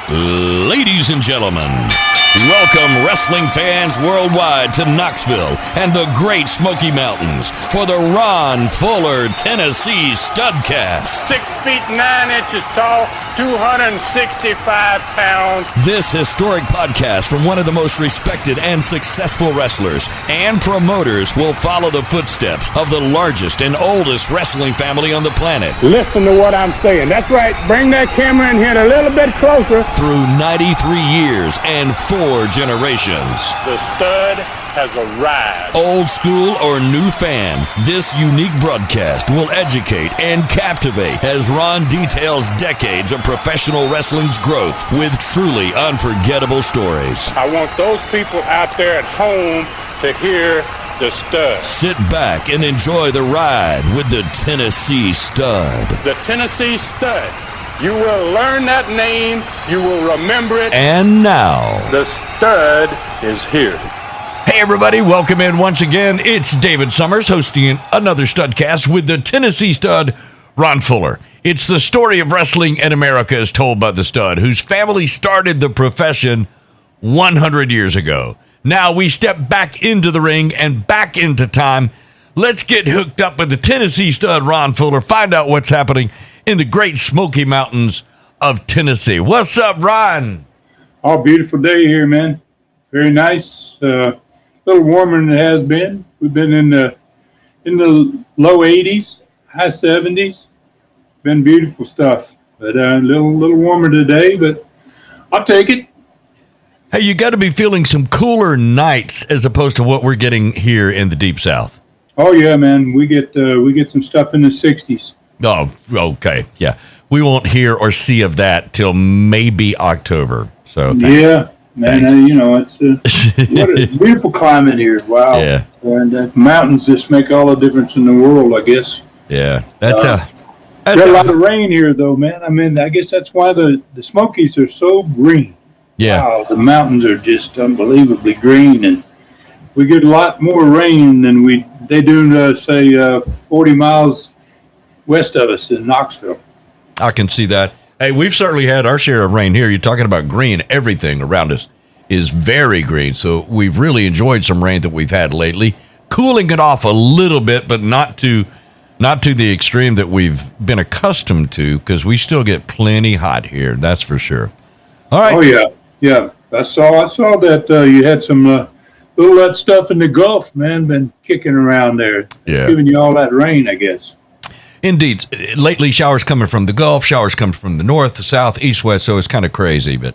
Ladies and gentlemen, welcome wrestling fans worldwide to Knoxville and the Great Smoky Mountains for the Ron Fuller, Tennessee Studcast. 6 feet 9 inches tall, 265 pounds. This historic podcast from one of the most respected and successful wrestlers and promoters will follow the footsteps of the largest and oldest wrestling family on the planet. Listen to what I'm saying. That's right. Bring that camera in here a little bit closer. Through 93 years and 4 generations. The stud has arrived. Old school or new fan, this unique broadcast will educate and captivate as Ron details decades of professional wrestling's growth with truly unforgettable stories. I want those people out there at home to hear the stud. Sit back and enjoy the ride with the Tennessee Stud. The Tennessee Stud. You will learn that name. You will remember it. And now, the stud is here. Hey everybody, welcome in once again. It's David Summers hosting another Studcast with the Tennessee Stud, Ron Fuller. It's the story of wrestling in America as told by the stud, whose family started the profession 100 years ago. Now we step back into the ring and back into time. Let's get hooked up with the Tennessee Stud, Ron Fuller, find out what's happening in the Great Smoky Mountains of Tennessee. What's up, Ron? Oh, beautiful day here, man. Very nice. A little warmer than it has been. We've been in the low 80s, high 70s. Been beautiful stuff. But a little warmer today, but I'll take it. Hey, you got to be feeling some cooler nights as opposed to what we're getting here in the Deep South. Oh yeah, man. We get some stuff in the 60s. Oh, okay. Yeah. We won't hear or see of that till maybe October. So yeah, man. It's what a beautiful climate here. Wow. Yeah. And mountains just make all the difference in the world, I guess. Yeah. There's a lot of rain here, though, man. I mean, I guess that's why the Smokies are so green. Yeah. Wow, the mountains are just unbelievably green, and we get a lot more rain than they do, say, 40 miles west of us in Knoxville. I can see that. Hey, we've certainly had our share of rain here. You're talking about green. Everything around us is very green. So we've really enjoyed some rain that we've had lately, cooling it off a little bit, but not to the extreme that we've been accustomed to, because we still get plenty hot here. That's for sure. All right. Oh yeah. I saw that you had some little that stuff in the Gulf, man, been kicking around there. Yeah. Giving you all that rain, I guess. Indeed. Lately, showers coming from the Gulf, showers coming from the north, the south, east, west, so it's kind of crazy. But,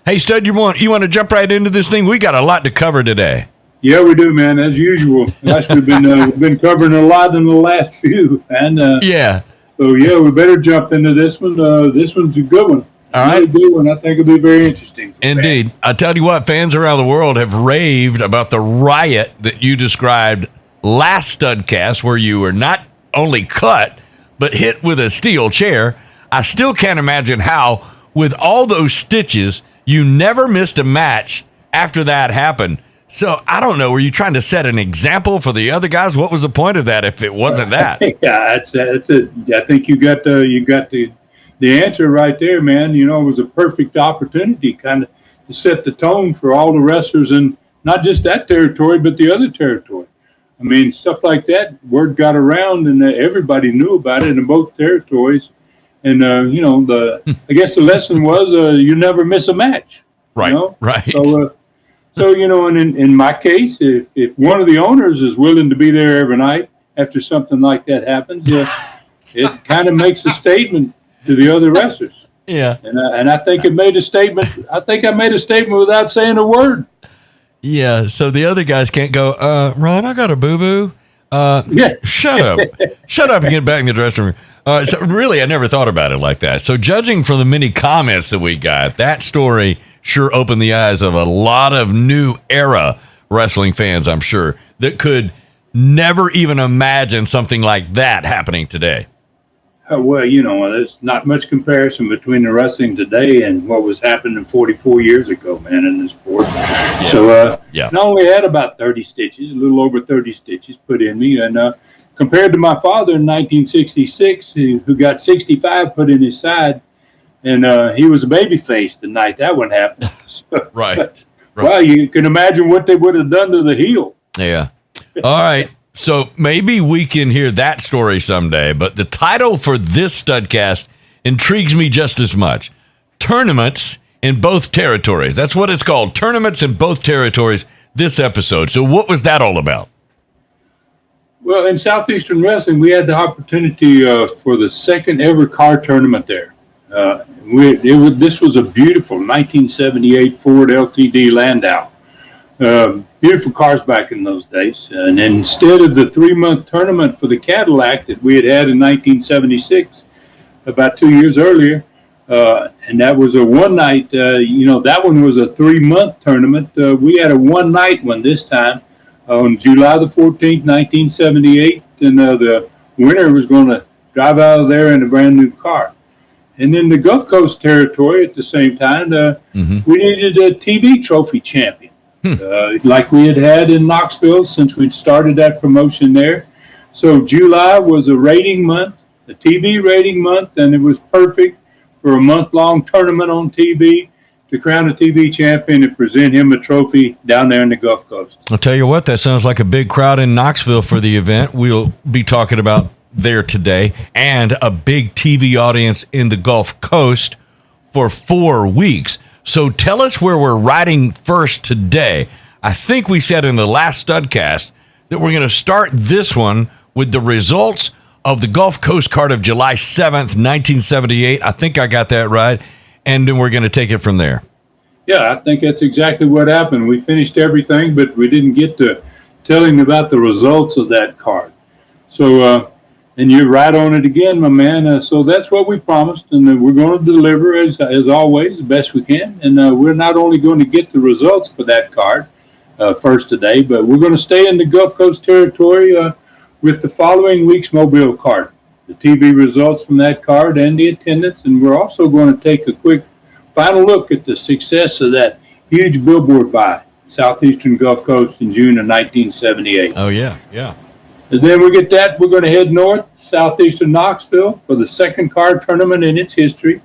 hey, Stud, you want to jump right into this thing? We got a lot to cover today. Yeah, we do, man, as usual. Actually, we've been covering a lot in the last few. And yeah. So, yeah, we better jump into this one. This one's a good one. All right. Really good one. I think it'll be very interesting. Indeed. Fans. I tell you what, fans around the world have raved about the riot that you described last Studcast, where you were not only cut, but hit with a steel chair. I still can't imagine how, with all those stitches, you never missed a match after that happened. So I don't know. Were you trying to set an example for the other guys? What was the point of that if it wasn't that? Yeah, that's it. I think you got the answer right there, man. You know, it was a perfect opportunity kind of to set the tone for all the wrestlers, and not just that territory, but the other territory. I mean, stuff like that, word got around, and everybody knew about it in both territories. And, I guess the lesson was you never miss a match. Right, you know? right. So, and in my case, if one of the owners is willing to be there every night after something like that happens, it kind of makes a statement to the other wrestlers. Yeah. And I think it made a statement. I think I made a statement without saying a word. Yeah, so the other guys can't go, Ron, I got a boo-boo. Yeah. Shut up. Shut up and get back in the dressing room. So really, I never thought about it like that. So judging from the many comments that we got, that story sure opened the eyes of a lot of new era wrestling fans, I'm sure, that could never even imagine something like that happening today. Well, there's not much comparison between the wrestling today and what was happening 44 years ago, man, in the sport. Yeah. So, yeah. I only had about 30 stitches, a little over 30 stitches put in me. And compared to my father in 1966, who got 65 put in his side, and he was a baby face the night that one happened. Right. Well, you can imagine what they would have done to the heel. Yeah. All right. So maybe we can hear that story someday, but the title for this Studcast intrigues me just as much. Tournaments in both territories. That's what it's called. Tournaments in both territories this episode. So what was that all about? Well, in Southeastern Wrestling, we had the opportunity for the second ever car tournament there. This was a beautiful 1978 Ford LTD Landau. Beautiful cars back in those days. And instead of the 3-month tournament for the Cadillac that we had in 1976, about 2 years earlier, and that was a one-night, that one was a 3-month tournament. We had a one-night one this time on July the 14th, 1978, and the winner was going to drive out of there in a brand new car. And in the Gulf Coast territory at the same time, we needed a TV trophy champion. Like we had in Knoxville since we'd started that promotion there. So July was a rating month, a TV rating month, and it was perfect for a month-long tournament on TV to crown a TV champion and present him a trophy down there in the Gulf Coast. I'll tell you what, that sounds like a big crowd in Knoxville for the event. We'll be talking about there today, and a big TV audience in the Gulf Coast for 4 weeks. So tell us where we're riding first today. I think we said in the last Studcast that we're going to start this one with the results of the Gulf Coast card of July 7th, 1978. I think I got that right. And then we're going to take it from there. Yeah, I think that's exactly what happened. We finished everything, but we didn't get to telling about the results of that card. So, and you're right on it again, my man. So that's what we promised, and we're going to deliver as always, the best we can. And we're not only going to get the results for that card first today, but we're going to stay in the Gulf Coast territory with the following week's Mobile card, the TV results from that card and the attendance. And we're also going to take a quick final look at the success of that huge billboard buy, Southeastern Gulf Coast in June of 1978. Oh, yeah, yeah. And then we get that, we're going to head north, southeastern Knoxville, for the second car tournament in its history.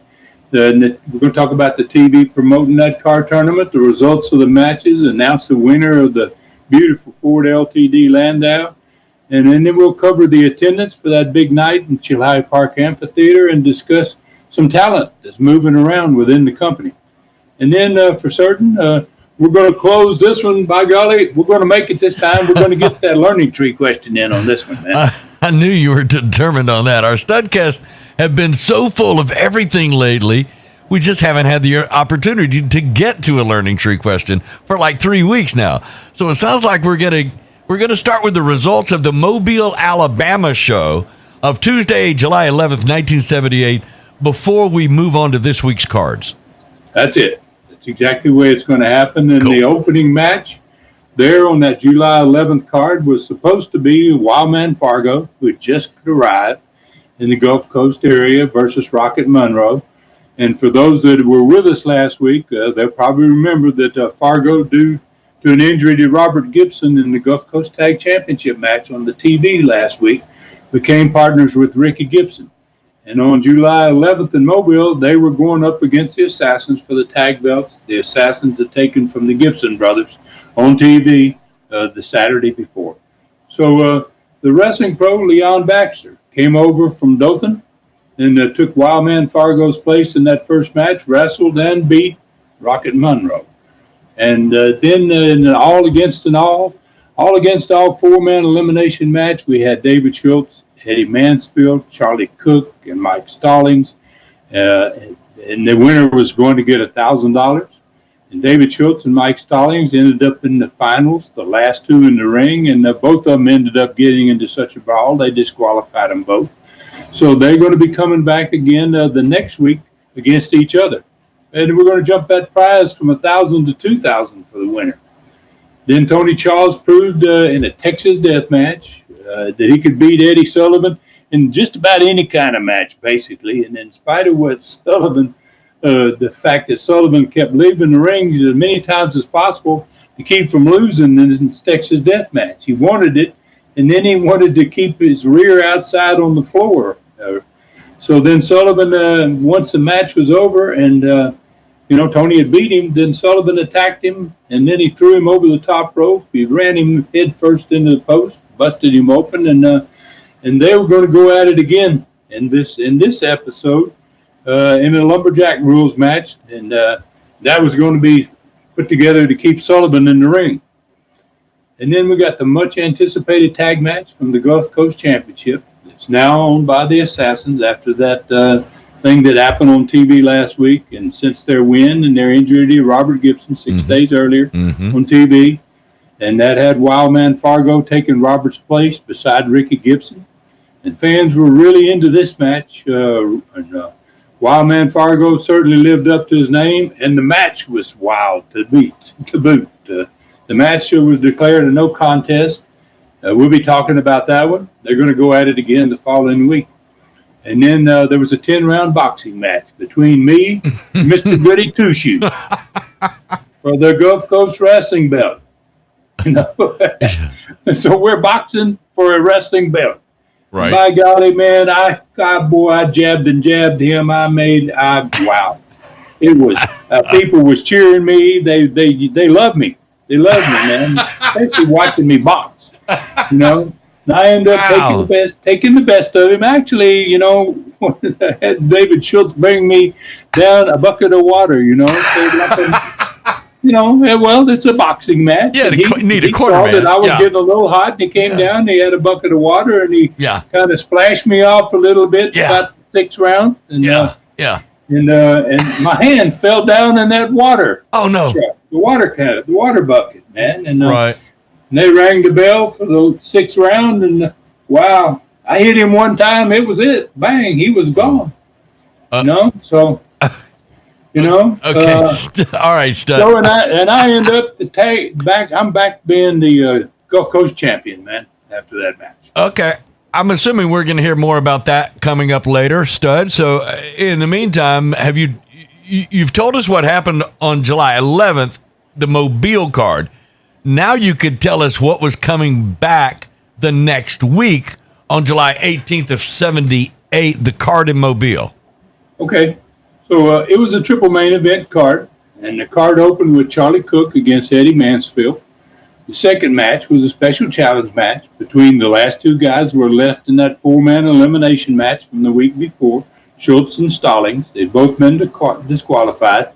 We're going to talk about the TV promoting that car tournament, the results of the matches, announce the winner of the beautiful Ford LTD Landau. And then we'll cover the attendance for that big night in Chilhowee Park Amphitheater and discuss some talent that's moving around within the company. And then for certain, we're going to close this one. By golly, we're going to make it this time. We're going to get that learning tree question in on this one, man. I knew you were determined on that. Our Studcasts have been so full of everything lately, we just haven't had the opportunity to get to a learning tree question for like 3 weeks now. So it sounds like we're going to start with the results of the Mobile, Alabama show of Tuesday, July 11th, 1978, before we move on to this week's cards. That's it. Exactly the way it's going to happen. And the opening match there on that July 11th card was supposed to be Wildman Fargo, who had just arrived in the Gulf Coast area, versus Rocket Monroe. And for those that were with us last week, they'll probably remember that Fargo, due to an injury to Robert Gibson in the Gulf Coast Tag Championship match on the TV last week, became partners with Ricky Gibson. And on July 11th in Mobile, they were going up against the Assassins for the tag belts. The Assassins had taken from the Gibson brothers on TV the Saturday before. So the wrestling pro, Leon Baxter, came over from Dothan and took Wildman Fargo's place in that first match, wrestled and beat Rocket Monroe. And then in an all against all 4-man elimination match, we had David Schultz, Eddie Mansfield, Charlie Cook, and Mike Stallings. And the winner was going to get $1,000. And David Schultz and Mike Stallings ended up in the finals, the last two in the ring, and both of them ended up getting into such a brawl, they disqualified them both. So they're going to be coming back again the next week against each other. And we're going to jump that prize from $1,000 to $2,000 for the winner. Then Tony Charles proved in a Texas death match that he could beat Eddie Sullivan in just about any kind of match, basically. And in spite of what Sullivan, the fact that Sullivan kept leaving the ring as many times as possible to keep from losing in his Texas death match. He wanted it, and then he wanted to keep his rear outside on the floor. So then Sullivan, once the match was over and, Tony had beat him, then Sullivan attacked him, and then he threw him over the top rope. He ran him head first into the post, busted him open, and they were going to go at it again in this episode in a lumberjack rules match, and that was going to be put together to keep Sullivan in the ring. And then we got the much-anticipated tag match from the Gulf Coast Championship. It's now owned by the Assassins after that thing that happened on TV last week. And since their win and their injury to Robert Gibson 6 days earlier on TV, and that had Wildman Fargo taking Robert's place beside Ricky Gibson. And fans were really into this match. Wildman Fargo certainly lived up to his name, and the match was wild to boot. The match was declared a no contest. We'll be talking about that one. They're going to go at it again the following week. And then there was a 10-round boxing match between me and Mr. Goody Two Shoes for the Gulf Coast Wrestling belt. So we're boxing for a wrestling belt. Right. By golly, man, I jabbed and jabbed him. Wow. It was, people was cheering me. They loved me. They loved me, man. Especially watching me box. And I ended up taking the best of him. Actually, had David Schultz bring me down a bucket of water, well, it's a boxing match. Yeah, he need a quarter saw man. that I was getting a little hot, and he came down, and he had a bucket of water, and he kind of splashed me off a little bit about the 6th round. And, and my hand fell down in that water. Oh, no. The water bucket, man. And, right. And they rang the bell for the 6th round, and wow, I hit him one time. It was it. Bang, he was gone. So... Okay. All right, Stud. So and I end up back. I'm back being the Gulf Coast champion, man. After that match. Okay. I'm assuming we're going to hear more about that coming up later, Stud. So in the meantime, you've told us what happened on July 11th, the Mobile card. Now you could tell us what was coming back the next week on July 18th of 78, the card in Mobile. Okay. So it was a triple main event card, and the card opened with Charlie Cook against Eddie Mansfield. The second match was a special challenge match between the last two guys who were left in that 4-man elimination match from the week before, Schultz and Stallings. They've both been disqualified,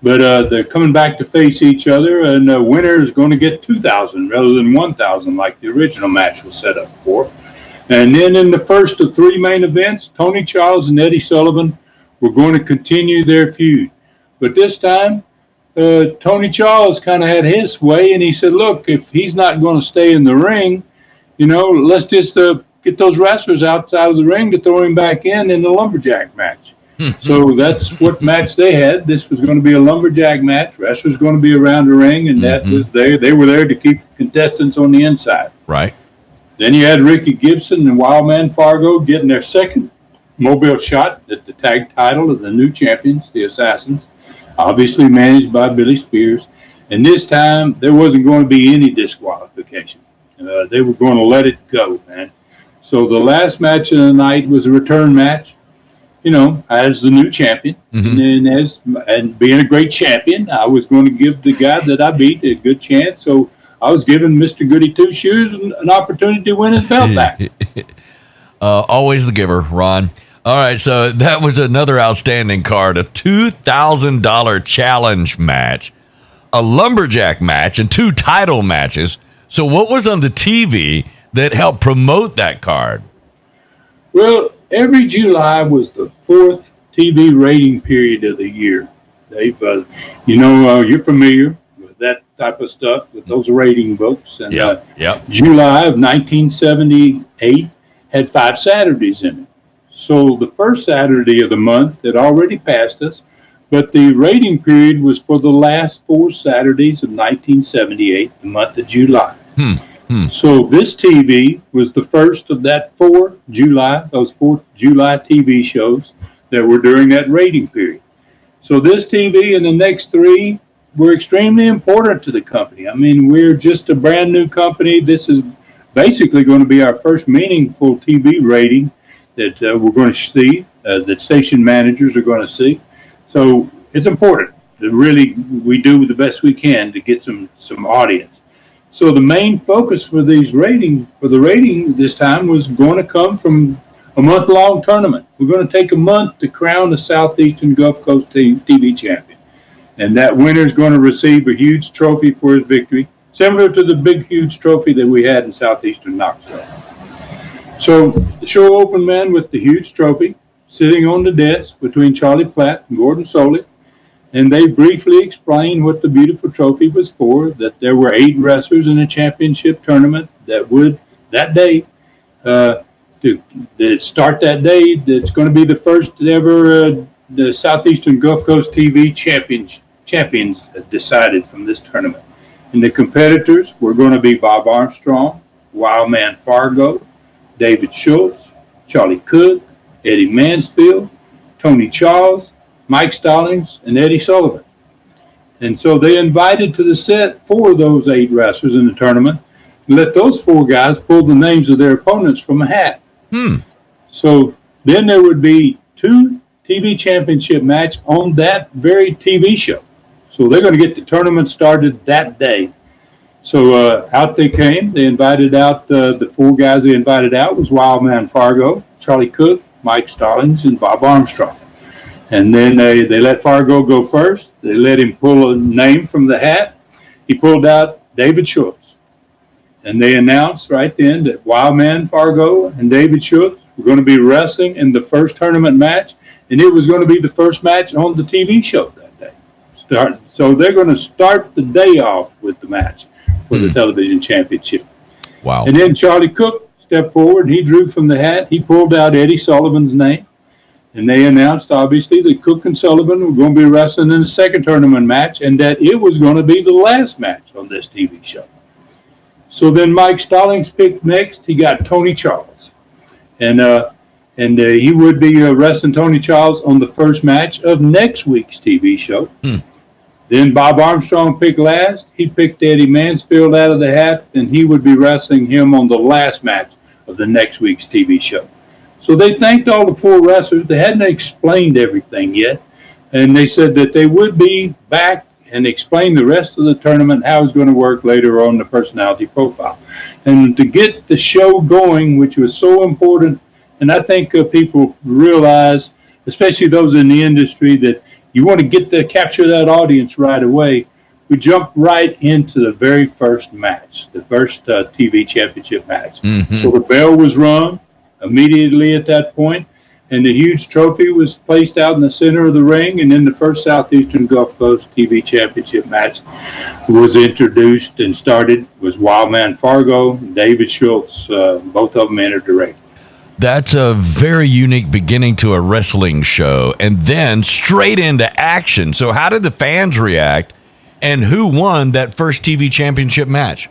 but they're coming back to face each other, and the winner is going to get $2,000 rather than $1,000 like the original match was set up for. And then in the first of 3 main events, Tony Charles and Eddie Sullivan were going to continue their feud. But this time, Tony Charles kind of had his way, and he said, look, if he's not going to stay in the ring, let's just get those wrestlers outside of the ring to throw him back in the lumberjack match. So that's what match they had. This was going to be a lumberjack match. Wrestlers going to be around the ring, and that was there. They were there to keep contestants on the inside. Right. Then you had Ricky Gibson and Wildman Fargo getting their second Mobile shot at the tag title of the new champions, the Assassins, obviously managed by Billy Spears. And this time, there wasn't going to be any disqualification. They were going to let it go, man. So the last match of the night was a return match, as the new champion. And being a great champion, I was going to give the guy that I beat a good chance. So I was giving Mr. Goody Two Shoes an opportunity to win his belt back. Always the giver, Ron. All right, so that was another outstanding card, a $2,000 challenge match, a lumberjack match, and 2 title matches. So what was on the TV that helped promote that card? Well, every July was the 4th TV rating period of the year. Dave, you're familiar with that type of stuff, with those rating books. And July of 1978 had 5 Saturdays in it. So the first Saturday of the month had already passed us, but the rating period was for the last 4 Saturdays of 1978, the month of July. So this TV was the first of those 4 July TV shows that were during that rating period. So this TV and the next 3 were extremely important to the company. I mean, we're just a brand new company. This is basically going to be our first meaningful TV rating that we're going to see, that station managers are going to see. So it's important that really we do the best we can to get some audience. So the main focus for the rating this time was going to come from a month-long tournament. We're going to take a month to crown the Southeastern Gulf Coast TV champion. And that winner is going to receive a huge trophy for his victory, similar to the big, huge trophy that we had in Southeastern Knoxville. So the show opened, man, with the huge trophy sitting on the desk between Charlie Platt and Gordon Soley. And they briefly explained what the beautiful trophy was for, that there were 8 wrestlers in a championship tournament that would, that day, to start that day, that's going to be the first ever the Southeastern Gulf Coast TV champions decided from this tournament. And the competitors were going to be Bob Armstrong, Wildman Fargo, David Schultz, Charlie Cook, Eddie Mansfield, Tony Charles, Mike Stallings, and Eddie Sullivan. And so they invited to the set 4 of those 8 wrestlers in the tournament and let those 4 guys pull the names of their opponents from a hat. So then there would be 2 TV championship match on that very TV show. So they're going to get the tournament started that day. So out they came. They invited out, the 4 guys they invited out was Wildman Fargo, Charlie Cook, Mike Stallings, and Bob Armstrong. And then they let Fargo go first. They let him pull a name from the hat. He pulled out David Schultz. And they announced right then that Wildman Fargo and David Schultz were going to be wrestling in the first tournament match. And it was going to be the first match on the TV show that day. So they're going to start the day off with the match for the television championship. Wow. And then Charlie Cook stepped forward and he drew from the hat. He pulled out Eddie Sullivan's name. And they announced, obviously, that Cook and Sullivan were going to be wrestling in the second tournament match and that it was going to be the last match on this TV show. So then Mike Stallings picked next. He got Tony Charles. And he would be wrestling Tony Charles on the first match of next week's TV show. Then Bob Armstrong picked last. He picked Eddie Mansfield out of the hat, and he would be wrestling him on the last match of the next week's TV show. So they thanked all the 4 wrestlers. They hadn't explained everything yet. And they said that they would be back and explain the rest of the tournament, how it's going to work later on the personality profile. And to get the show going, which was so important, and I think people realize, especially those in the industry, that you want to capture that audience right away. We jumped right into the very first match, the first TV championship match. So the bell was rung immediately at that point, and the huge trophy was placed out in the center of the ring, and then the first Southeastern Gulf Coast TV championship match was introduced and started. It was Wildman Fargo and David Schultz. Both of them entered the ring. That's a very unique beginning to a wrestling show, and then straight into action. So how did the fans react, and who won that first TV championship match?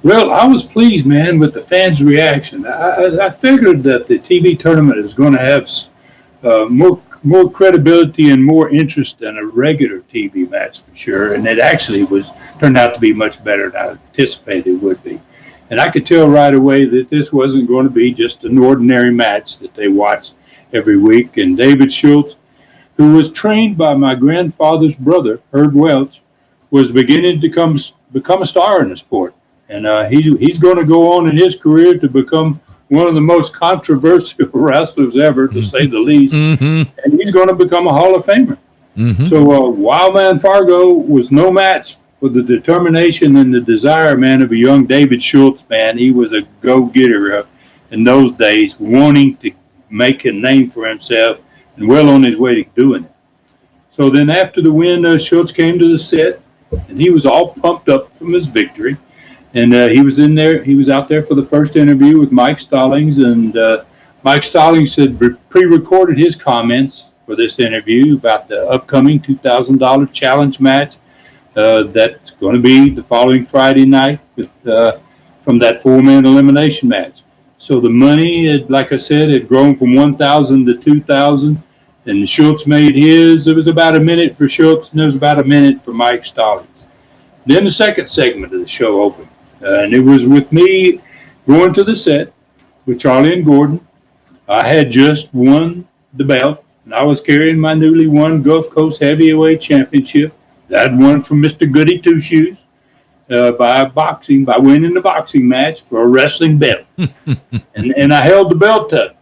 Well, I was pleased, man, with the fans' reaction. I figured that the TV tournament is going to have more credibility and more interest than a regular TV match for sure, and it actually turned out to be much better than I anticipated it would be. And I could tell right away that this wasn't going to be just an ordinary match that they watched every week. And David Schultz, who was trained by my grandfather's brother, Herb Welch, was beginning to become a star in the sport. And he's going to go on in his career to become one of the most controversial wrestlers ever, to say the least. And he's going to become a Hall of Famer. So Wildman Fargo was no match for the determination and the desire, man, of a young David Schultz, man. He was a go-getter in those days, wanting to make a name for himself and well on his way to doing it. So then after the win, Schultz came to the set, and he was all pumped up from his victory. And he was out there for the first interview with Mike Stallings, and Mike Stallings had pre-recorded his comments for this interview about the upcoming $2,000 challenge match that's going to be the following Friday night from that 4-man elimination match. So the money, like I said, had grown from $1,000 to $2,000, and Schultz made his. It was about a minute for Schultz, and it was about a minute for Mike Stallings. Then the second segment of the show opened, and it was with me going to the set with Charlie and Gordon. I had just won the belt, and I was carrying my newly won Gulf Coast Heavyweight Championship. I'd won from Mr. Goody Two Shoes by winning the boxing match for a wrestling belt. and I held the belt up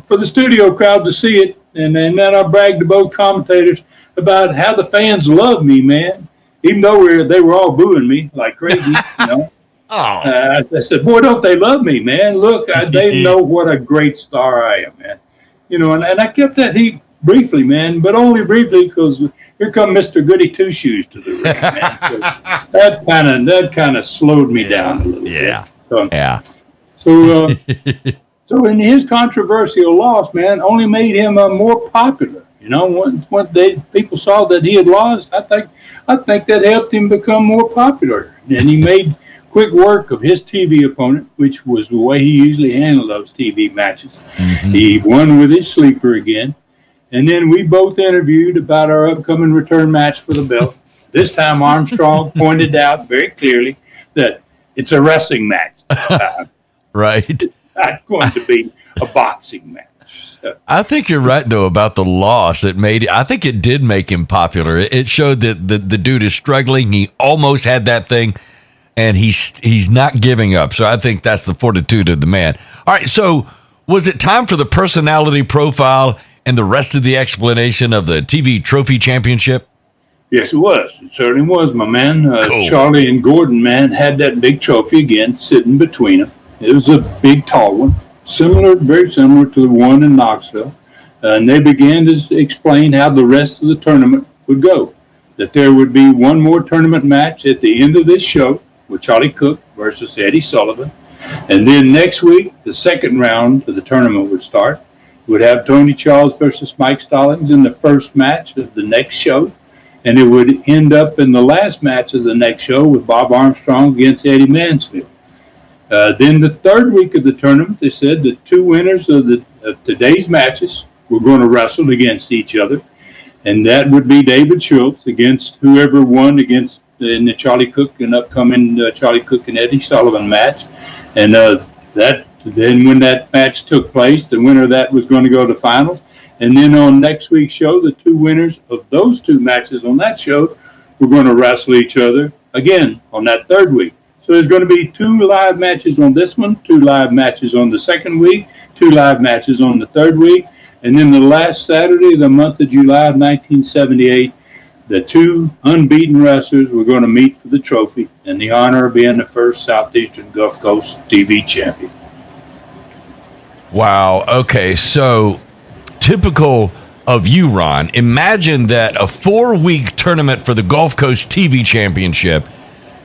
for the studio crowd to see it, and then I bragged to both commentators about how the fans love me, man. Even though they were all booing me like crazy, you know. I said, boy, don't they love me, man. Look, they know what a great star I am, man. You know, and I kept that heat briefly, man, but only briefly because here come Mr. Goody Two Shoes to the ring, man. So that kind of slowed me down a little bit. So in his controversial loss, man, only made him more popular. You know, once people saw that he had lost, I think that helped him become more popular. And he made quick work of his TV opponent, which was the way he usually handled those TV matches. Mm-hmm. He won with his sleeper again. And then we both interviewed about our upcoming return match for the belt. This time Armstrong pointed out very clearly that it's a wrestling match. Right. It's not going to be a boxing match. So. I think you're right, though, about the loss. I think it did make him popular. It showed that the dude is struggling. He almost had that thing, and he's not giving up. So I think that's the fortitude of the man. All right, so was it time for the personality profile and the rest of the explanation of the TV Trophy Championship? Yes, it was. It certainly was, my man. Cool. Charlie and Gordon, man, had that big trophy again sitting between them. It was a big, tall one, very similar to the one in Knoxville. And they began to explain how the rest of the tournament would go. That there would be one more tournament match at the end of this show with Charlie Cook versus Eddie Sullivan. And then next week, the second round of the tournament would start. It would have Tony Charles versus Mike Stallings in the first match of the next show. And it would end up in the last match of the next show with Bob Armstrong against Eddie Mansfield. Then the third week of the tournament, they said the two winners of today's matches were going to wrestle against each other. And that would be David Schultz against whoever won in the Charlie Cook and upcoming Charlie Cook and Eddie Sullivan match. And then when that match took place, the winner of that was going to go to finals. And then on next week's show, the two winners of those two matches on that show were going to wrestle each other again on that third week. So there's going to be 2 live matches on this one, 2 live matches on the second week, 2 live matches on the third week. And then the last Saturday of the month of July of 1978, the 2 unbeaten wrestlers were going to meet for the trophy and the honor of being the first Southeastern Gulf Coast TV champion. Wow. Okay. So typical of you, Ron, imagine that a 4-week tournament for the Gulf Coast TV championship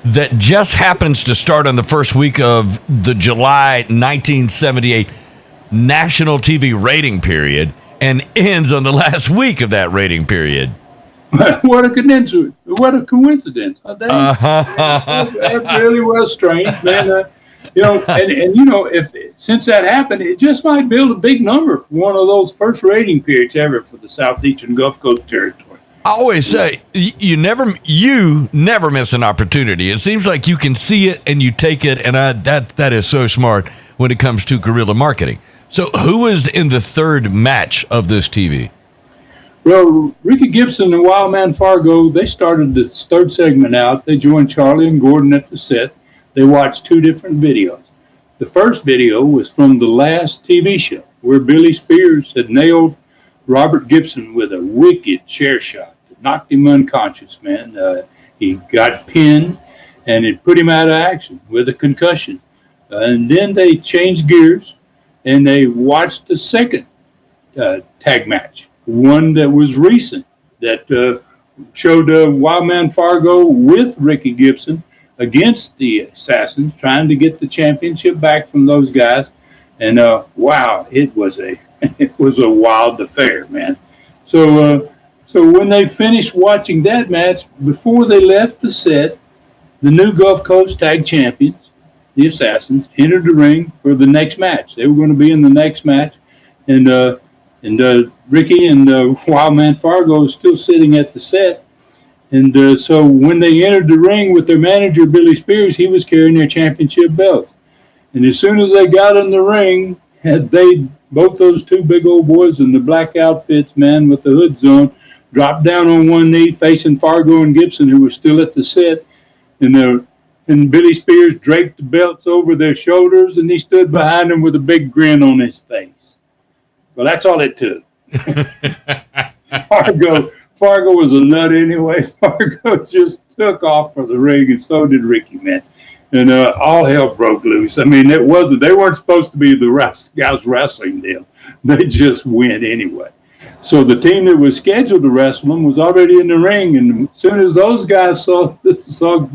that just happens to start on the first week of the July 1978 national TV rating period and ends on the last week of that rating period. What a coincidence. What a coincidence. That really was strange, man. Since that happened, it just might build a big number for one of those first rating periods ever for the Southeastern Gulf Coast territory. I always say you never miss an opportunity. It seems like you can see it and you take it, and that is so smart when it comes to guerrilla marketing. So who was in the third match of this TV? Well, Ricky Gibson and Wildman Fargo, they started the third segment out. They joined Charlie and Gordon at the set. They watched 2 different videos. The first video was from the last TV show where Billy Spears had nailed Robert Gibson with a wicked chair shot that knocked him unconscious, man. He got pinned, and it put him out of action with a concussion. And then they changed gears, and they watched the second tag match, one that was recent, that showed Wildman Fargo with Ricky Gibson against the Assassins, trying to get the championship back from those guys. And wow, it was a wild affair, man. So when they finished watching that match, before they left the set, the new Gulf Coast Tag Champions, the Assassins, entered the ring for the next match. They were going to be in the next match, and Ricky and Wildman Fargo was still sitting at the set. And so when they entered the ring with their manager, Billy Spears, he was carrying their championship belts. And as soon as they got in the ring, they both those two big old boys in the black outfits, man, with the hoods on, dropped down on one knee facing Fargo and Gibson, who were still at the set. And Billy Spears draped the belts over their shoulders, and he stood behind them with a big grin on his face. Well, that's all it took. Fargo was a nut anyway. Fargo just took off for the ring, and so did Ricky, man. And all hell broke loose. I mean, they weren't supposed to be the guys wrestling them. They just went anyway. So the team that was scheduled to wrestle them was already in the ring, and as soon as those guys saw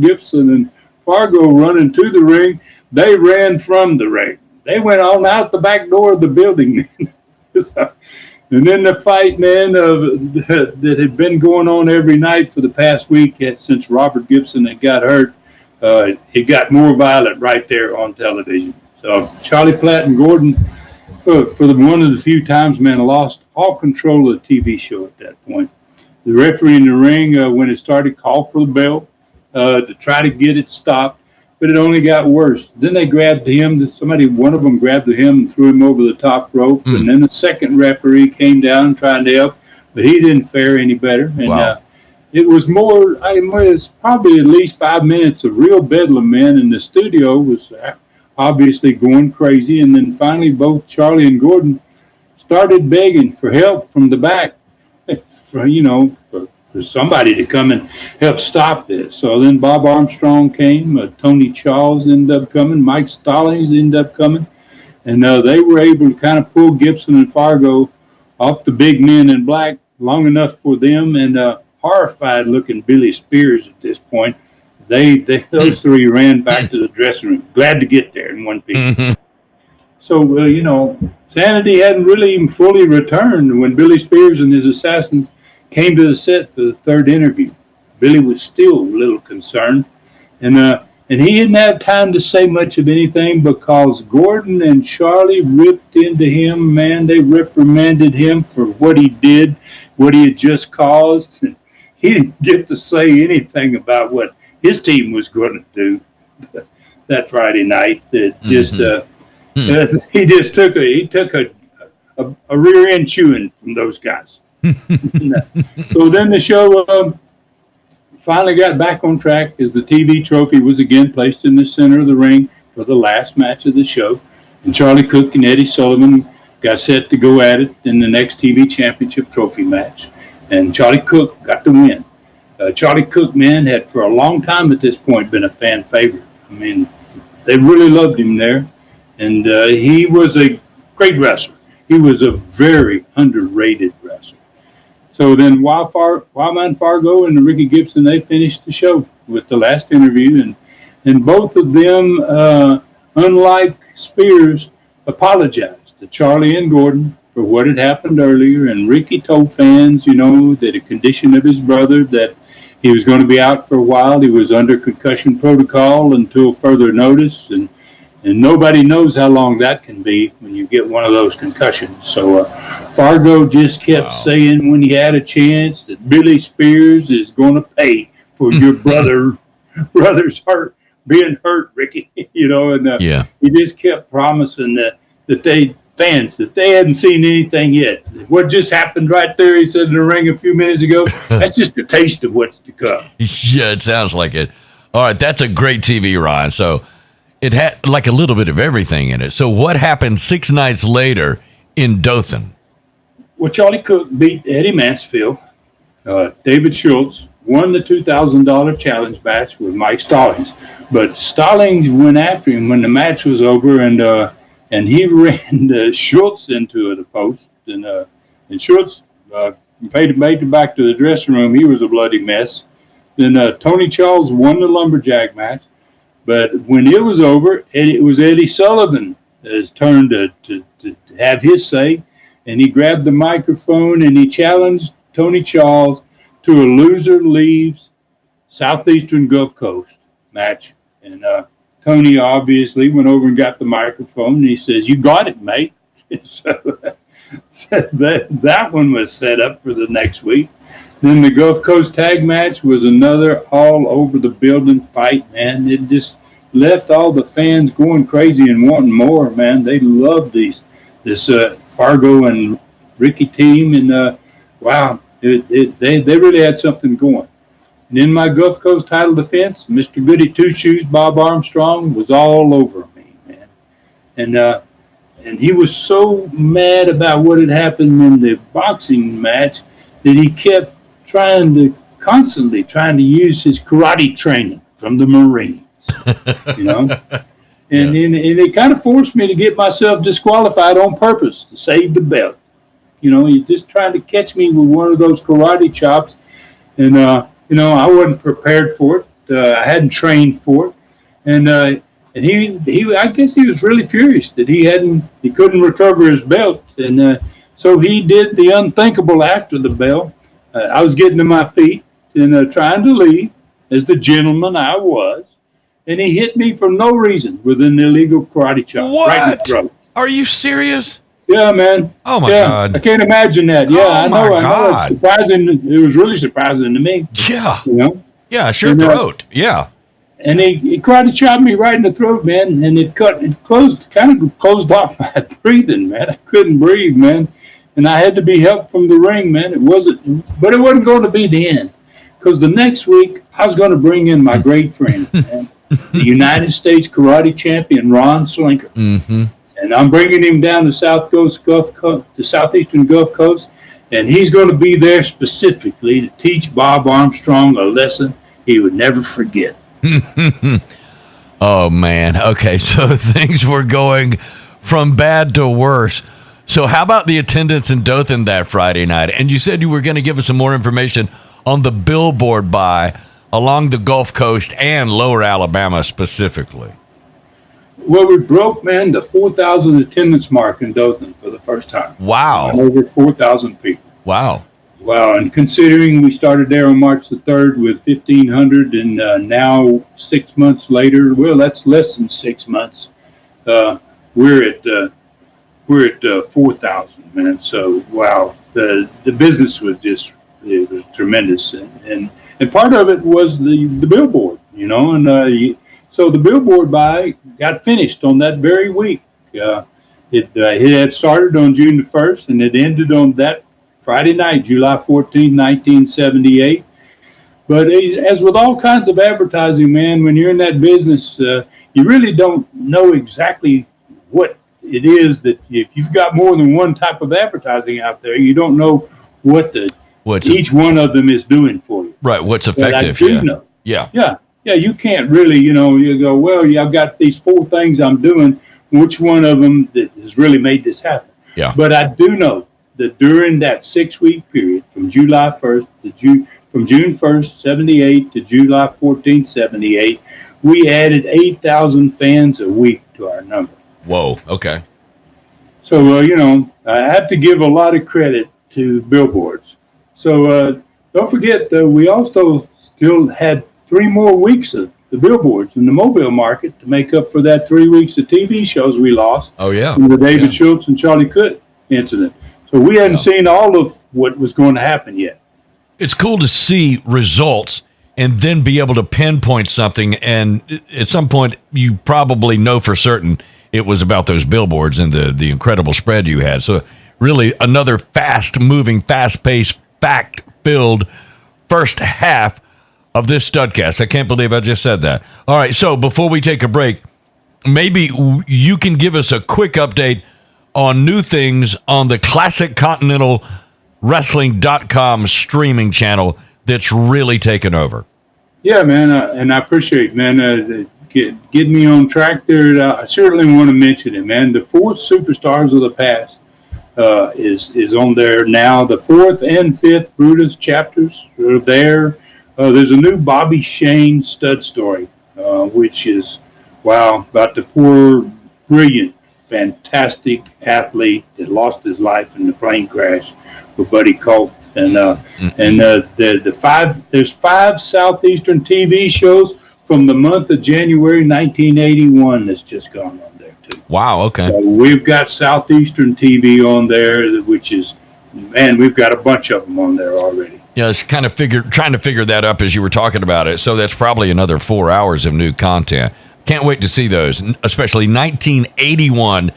Gibson and Fargo running to the ring, they ran from the ring. They went on out the back door of the building. And then the fight, man, that had been going on every night for the past week since Robert Gibson had got hurt, it got more violent right there on television. So Charlie Platt and Gordon, for one of the few times, man, lost all control of the TV show at that point. The referee in the ring, when it started, called for the bell to try to get it stopped, but it only got worse. Then they grabbed him. One of them grabbed him and threw him over the top rope. And then the second referee came down trying to help, but he didn't fare any better. And it was it's probably at least 5 minutes of real bedlam, man, and the studio was obviously going crazy. And then finally both Charlie and Gordon started begging for help from the back, for somebody to come and help stop this. So then Bob Armstrong came, Tony Charles ended up coming, Mike Stallings ended up coming, and they were able to kind of pull Gibson and Fargo off the big men in black long enough for them, and horrified looking Billy Spears at this point. Those three ran back to the dressing room, glad to get there in one piece. Mm-hmm. So, sanity hadn't really even fully returned when Billy Spears and his assassins came to the set for the third interview. Billy was still a little concerned, and he didn't have time to say much of anything because Gordon and Charlie ripped into him, man. They reprimanded him for what he did, what he had just caused. And he didn't get to say anything about what his team was going to do that Friday night. That just he just took a rear end chewing from those guys. So then the show finally got back on track as the TV trophy was again placed in the center of the ring for the last match of the show. And Charlie Cook and Eddie Sullivan got set to go at it in the next TV championship trophy match. And Charlie Cook got the win. Charlie Cook, man, had for a long time at this point been a fan favorite. I mean, they really loved him there. And he was a great wrestler. He was a very underrated wrestler. So then Wildman Fargo and Ricky Gibson, they finished the show with the last interview. And both of them, unlike Spears, apologized to Charlie and Gordon for what had happened earlier. And Ricky told fans, that a condition of his brother, that he was going to be out for a while. He was under concussion protocol until further notice. And nobody knows how long that can be when you get one of those concussions. So Fargo just kept saying when he had a chance that Billy Spears is going to pay for your brother's being hurt, Ricky. And he just kept promising that they hadn't seen anything yet. What just happened right there, he said in the ring a few minutes ago, that's just a taste of what's to come. Yeah, it sounds like it. All right, that's a great TV, Ryan. So it had like a little bit of everything in it. So what happened 6 nights later in Dothan? Well, Charlie Cook beat Eddie Mansfield. David Schultz won the $2,000 challenge match with Mike Stallings. But Stallings went after him when the match was over, and he ran Schultz into the post. And Schultz made it back to the dressing room. He was a bloody mess. Then Tony Charles won the lumberjack match. But when it was over, it was Eddie Sullivan's turn to have his say. And he grabbed the microphone and he challenged Tony Charles to a loser leaves Southeastern Gulf Coast match. And Tony obviously went over and got the microphone and he says, "You got it, mate." So that one was set up for the next week. Then the Gulf Coast tag match was another all over the building fight, man. It just left all the fans going crazy and wanting more, man. They loved this Fargo and Ricky team, and wow, they really had something going. And in my Gulf Coast title defense, Mr. Goody Two Shoes, Bob Armstrong, was all over me, man. And he was so mad about what had happened in the boxing match that he kept constantly trying to use his karate training from the Marines, you know. And it kind of forced me to get myself disqualified on purpose to save the belt. You know, he just trying to catch me with one of those karate chops. And, you know, I wasn't prepared for it. I hadn't trained for it. And he I guess he was really furious that he couldn't recover his belt. And so he did the unthinkable after the bell. I was getting to my feet and trying to leave as the gentleman I was. And he hit me for no reason with an illegal karate chop right in the throat. Are you serious? Yeah, man. Oh, my God. I can't imagine that. Yeah, I know. It's surprising. It was really surprising to me. Yeah. You know? Yeah, sure, throat. Yeah. And he karate chopped me right in the throat, man, and it kind of closed off my breathing, man. I couldn't breathe, man. And I had to be helped from the ring, man. It wasn't going to be the end. Because the next week, I was going to bring in my great friend, man, the United States karate champion, Ron Slinker. Mm-hmm. And I'm bringing him down to the southeastern Gulf Coast, and he's going to be there specifically to teach Bob Armstrong a lesson he would never forget. Oh, man. Okay, so things were going from bad to worse. So how about the attendance in Dothan that Friday night? And you said you were going to give us some more information on the billboard buy along the Gulf Coast and Lower Alabama specifically. Well, we broke, man, the 4,000 attendance mark in Dothan for the first time. Wow. Over 4,000 people. Wow. Wow, and considering we started there on March the 3rd with 1,500 and now 6 months later, well, that's less than 6 months, we're at 4,000, man. So, wow, the business was it was tremendous. And part of it was the billboard, you know, and so the billboard buy got finished on that very week. It had started on June the 1st, and it ended on that Friday night, July 14, 1978. But as with all kinds of advertising, man, when you're in that business, you really don't know exactly what it is that if you've got more than one type of advertising out there, you don't know what each one of them is doing for you. Right, what's effective. But I do know. Yeah. Yeah, you can't really, you go, well, I've got these 4 things I'm doing. Which one of them that has really made this happen? Yeah. But I do know that during that 6-week period from July 1st from June 1st, 78 to July 14th, 78, we added 8,000 fans a week to our number. Whoa. Okay. So, I have to give a lot of credit to billboards. So don't forget, we also still had 3 more weeks of the billboards in the mobile market to make up for that 3 weeks of TV shows we lost. Oh, yeah. From the David Schultz and Charlie Cook incident. So we hadn't seen all of what was going to happen yet. It's cool to see results and then be able to pinpoint something. And at some point, you probably know for certain it was about those billboards and the incredible spread you had. So really another fast-moving, fast-paced, fact-filled first half of this Studcast. I can't believe I just said that. All right, so before we take a break, maybe you can give us a quick update on new things on the ClassicContinentalWrestling.com streaming channel that's really taken over. Yeah, man, and I appreciate it, man. Get me on track there. I certainly want to mention it, man. The 4th Superstars of the Past is on there now. The 4th and 5th Brutus chapters are there. There's a new Bobby Shane stud story, which is, about the poor, brilliant, fantastic athlete that lost his life in the plane crash with Buddy Colt. And there's 5 Southeastern TV shows from the month of January 1981 that's just gone on there too. Wow, okay. So we've got Southeastern TV on there, which is, man, we've got a bunch of them on there already. Yeah, it's kind of trying to figure that up as you were talking about it. So that's probably another 4 hours of new content. Can't wait to see those, especially 1981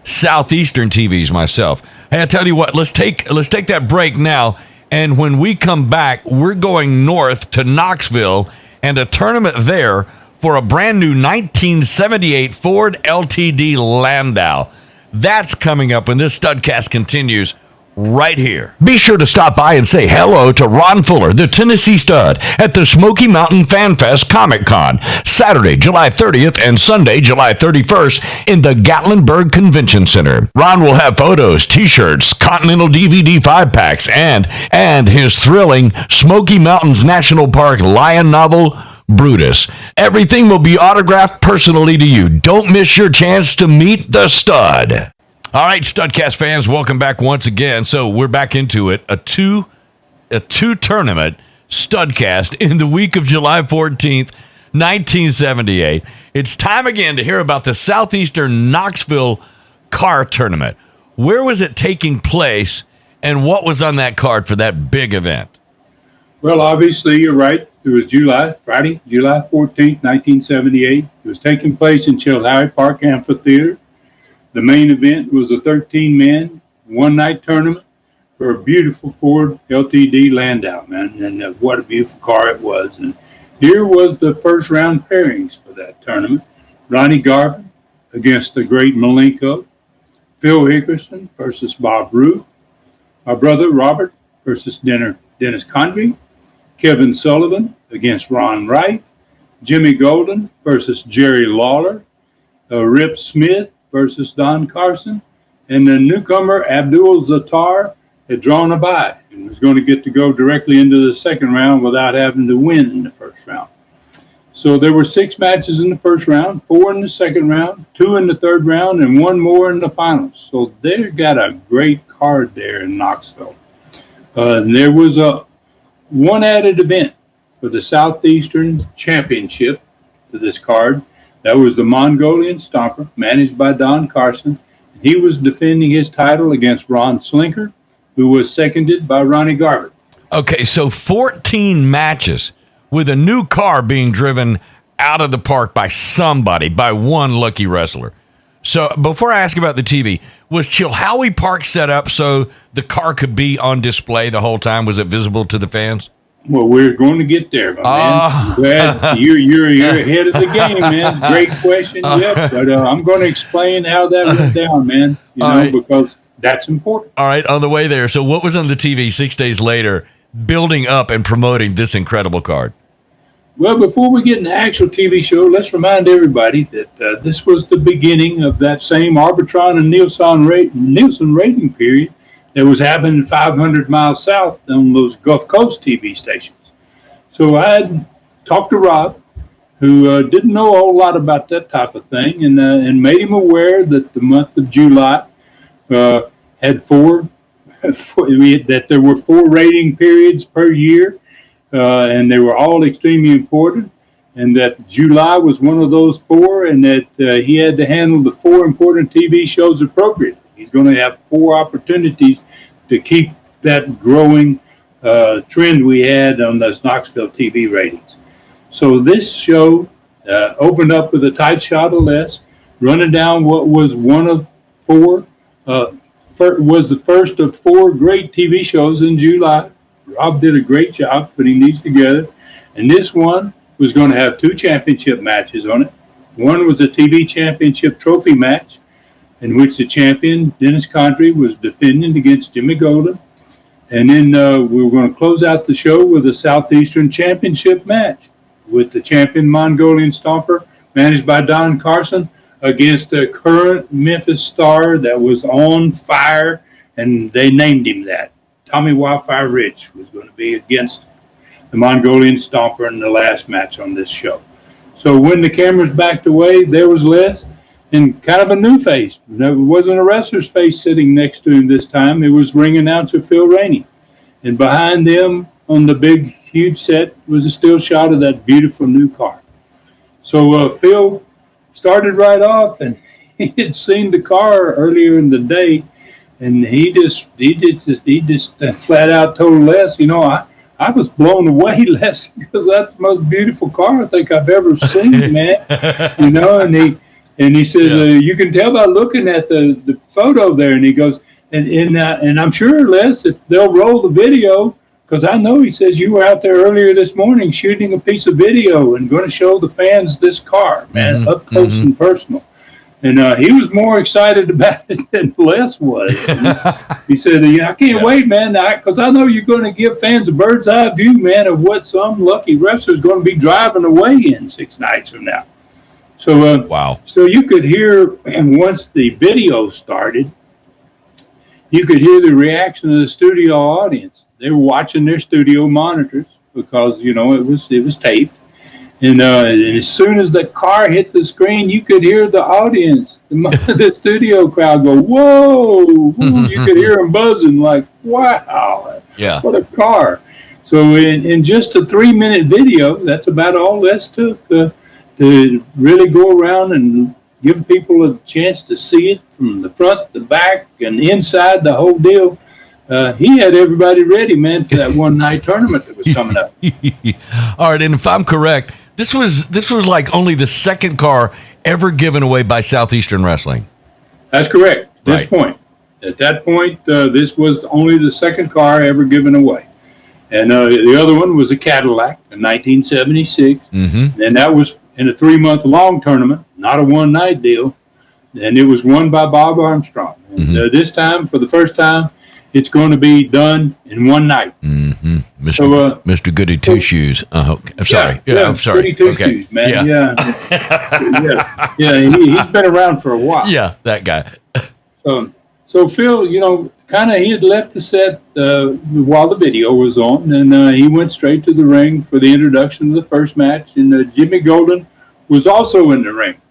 Southeastern TVs myself. Hey, I tell you what, let's take that break now, and when we come back, we're going north to Knoxville and a tournament there for a brand new 1978 Ford LTD Landau. That's coming up when this Studcast continues right here. Be sure to stop by and say hello to Ron Fuller, the Tennessee Stud, at the Smoky Mountain Fan Fest Comic Con, Saturday, July 30th and Sunday, July 31st in the Gatlinburg Convention Center. Ron will have photos, t-shirts, Continental DVD 5-packs, and his thrilling Smoky Mountains National Park lion novel, Brutus. Everything will be autographed personally to you. Don't miss your chance to meet the Stud. All right, Studcast fans, welcome back once again. So we're back into it. A two tournament Studcast in the week of July 14th, 1978. It's time again to hear about the Southeastern Knoxville car tournament. Where was it taking place, and what was on that card for that big event? Well, obviously, you're right. It was Friday, July 14th, 1978. It was taking place in Chilhowie Park Amphitheater. The main event was a 13-man, one-night tournament for a beautiful Ford LTD Landau, man. And what a beautiful car it was. And here was the first-round pairings for that tournament. Ronnie Garvin against the great Malenko. Phil Hickerson versus Bob Root. Our brother Robert versus Dennis Convey. Kevin Sullivan against Ron Wright. Jimmy Golden versus Jerry Lawler. Rip Smith versus Don Carson, and the newcomer Abdul Zattar had drawn a bye and was going to get to go directly into the second round without having to win in the first round. So there were 6 matches in the first round, 4 in the second round, 2 in the third round, and 1 more in the finals. So they got a great card there in Knoxville. There was one added event for the Southeastern Championship to this card. That was the Mongolian Stomper, managed by Don Carson. He was defending his title against Ron Slinker, who was seconded by Ronnie Garvin. Okay, so 14 matches with a new car being driven out of the park by somebody, by one lucky wrestler. So before I ask about the TV, was Chilhowie Park set up so the car could be on display the whole time? Was it visible to the fans? Well, we're going to get there, my man. Glad you're ahead of the game, man. Great question, Jeff. But I'm going to explain how that went down, man. Because that's important. All right, on the way there. So, what was on the TV 6 days later, building up and promoting this incredible card? Well, before we get in the actual TV show, let's remind everybody that this was the beginning of that same Arbitron and Nielsen rating period that was happening 500 miles south on those Gulf Coast TV stations. So I had talked to Rob, who didn't know a whole lot about that type of thing, and made him aware that the month of July had that there were 4 rating periods per year, and they were all extremely important, and that July was one of those 4, and that he had to handle the 4 important TV shows appropriately. He's going to have 4 opportunities to keep that growing trend we had on those Knoxville TV ratings. So this show opened up with a tight shot of Les, running down what was one of 4, was the first of 4 great TV shows in July. Rob did a great job putting these together. And this one was going to have 2 championship matches on it. One was a TV championship trophy match, in which the champion, Dennis Condrey, was defending against Jimmy Golden. And then we were going to close out the show with a Southeastern Championship match with the champion Mongolian Stomper, managed by Don Carson, against a current Memphis star that was on fire, and they named him that. Tommy Wildfire Rich was going to be against the Mongolian Stomper in the last match on this show. So when the cameras backed away, there was Les, and kind of a new face. It wasn't a wrestler's face sitting next to him this time. It was ring announcer Phil Rainey. And behind them on the big, huge set was a still shot of that beautiful new car. So Phil started right off, and he had seen the car earlier in the day, and he just flat out told Les, I was blown away, Les, because that's the most beautiful car I think I've ever seen, man. And And he says, you can tell by looking at the photo there. And he goes, and I'm sure, Les, if they'll roll the video, because I know he says you were out there earlier this morning shooting a piece of video and going to show the fans this car, man, up close and personal. And he was more excited about it than Les was. He said, I can't wait, man, because I know you're going to give fans a bird's eye view, man, of what some lucky wrestler is going to be driving away in 6 nights from now. So, wow. So you could hear, once the video started, you could hear the reaction of the studio audience. They were watching their studio monitors because, it was taped. And as soon as the car hit the screen, you could hear the audience, the studio crowd go, whoa, whoa. You could hear them buzzing like, wow, what a car. So in just a 3-minute video, that's about all Les took to really go around and give people a chance to see it from the front, the back, and inside, the whole deal. He had everybody ready, man, for that one-night tournament that was coming up. All right, and if I'm correct, this was like only the second car ever given away by Southeastern Wrestling. That's correct. At that point, this was only the second car ever given away. And the other one was a Cadillac in 1976. Mm-hmm. And that was in a 3-month-long tournament, not a one-night deal. And it was won by Bob Armstrong. And this time, for the first time, it's going to be done in one night. Mm-hmm. Mr. Goody Two Shoes. I'm sorry. I'm sorry. Goody Two Shoes, man. Yeah. He's been around for a while. Yeah, that guy. So Phil, he had left the set while the video was on, and he went straight to the ring for the introduction of the first match. And Jimmy Golden was also in the ring.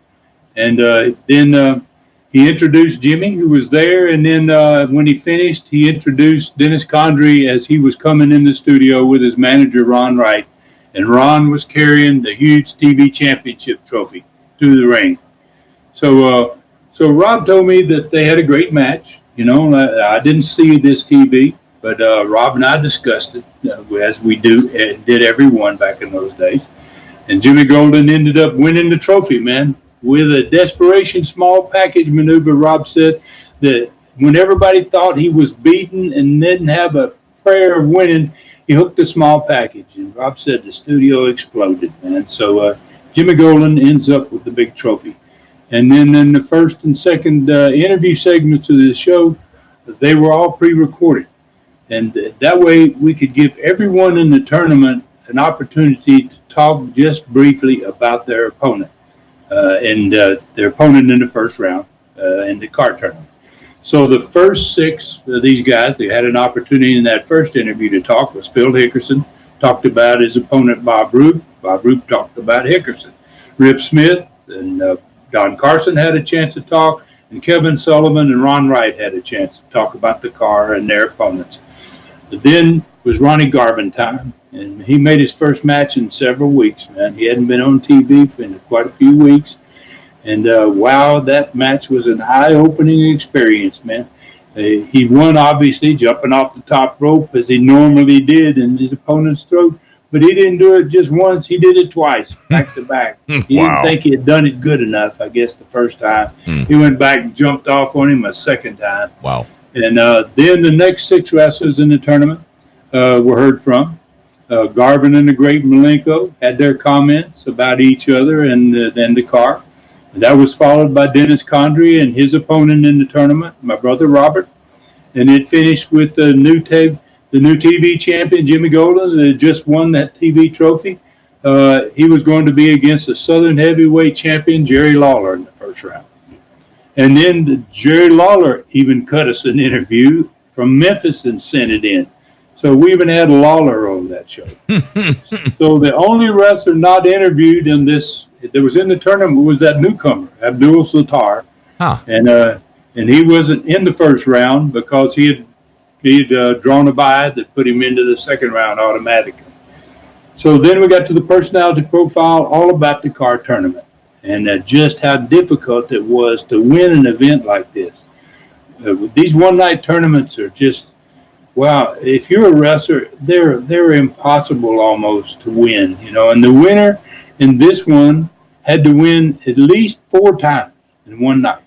And then he introduced Jimmy, who was there, and then when he finished, he introduced Dennis Condrey as he was coming in the studio with his manager, Ron Wright. And Ron was carrying the huge TV championship trophy to the ring. So Rob told me that they had a great match. I didn't see this TV, but Rob and I discussed it, as we did everyone back in those days. And Jimmy Golden ended up winning the trophy, man. With a desperation small package maneuver, Rob said that when everybody thought he was beaten and didn't have a prayer of winning, he hooked a small package. And Rob said the studio exploded, man. So Jimmy Golden ends up with the big trophy. And then in the first and second interview segments of the show, they were all pre-recorded. And that way we could give everyone in the tournament an opportunity to talk just briefly about their opponent. And their opponent in the first round in the kart tournament. So the first 6 of these guys, they had an opportunity in that first interview to talk, was Phil Hickerson, talked about his opponent Bob Roop. Bob Roop talked about Hickerson. Rip Smith and Don Carson had a chance to talk, and Kevin Sullivan and Ron Wright had a chance to talk about the car and their opponents. But then was Ronnie Garvin time. And he made his first match in several weeks, man. He hadn't been on TV for quite a few weeks. And, wow, that match was an eye-opening experience, man. He won, obviously, jumping off the top rope as he normally did in his opponent's throat. But he didn't do it just once. He did it twice, back to back. He didn't think he had done it good enough, I guess, the first time. He went back and jumped off on him a second time. Wow. And then the next 6 wrestlers in the tournament were heard from. Garvin and the great Malenko had their comments about each other and the car. And that was followed by Dennis Condrey and his opponent in the tournament, my brother Robert. And it finished with the new TV champion, Jimmy Golden, that just won that TV trophy. He was going to be against the Southern heavyweight champion, Jerry Lawler, in the first round. And then Jerry Lawler even cut us an interview from Memphis and sent it in. So we even had Lawler on that show. So the only wrestler not interviewed in this that was in the tournament was that newcomer, Abdul Sattar. Huh. And he wasn't in the first round because he had drawn a bye that put him into the second round automatically. So then we got to the personality profile, all about the car tournament and just how difficult it was to win an event like this. These one-night tournaments are just, wow, if you're a wrestler, they're impossible almost to win, And the winner in this one had to win at least 4 times. in one night.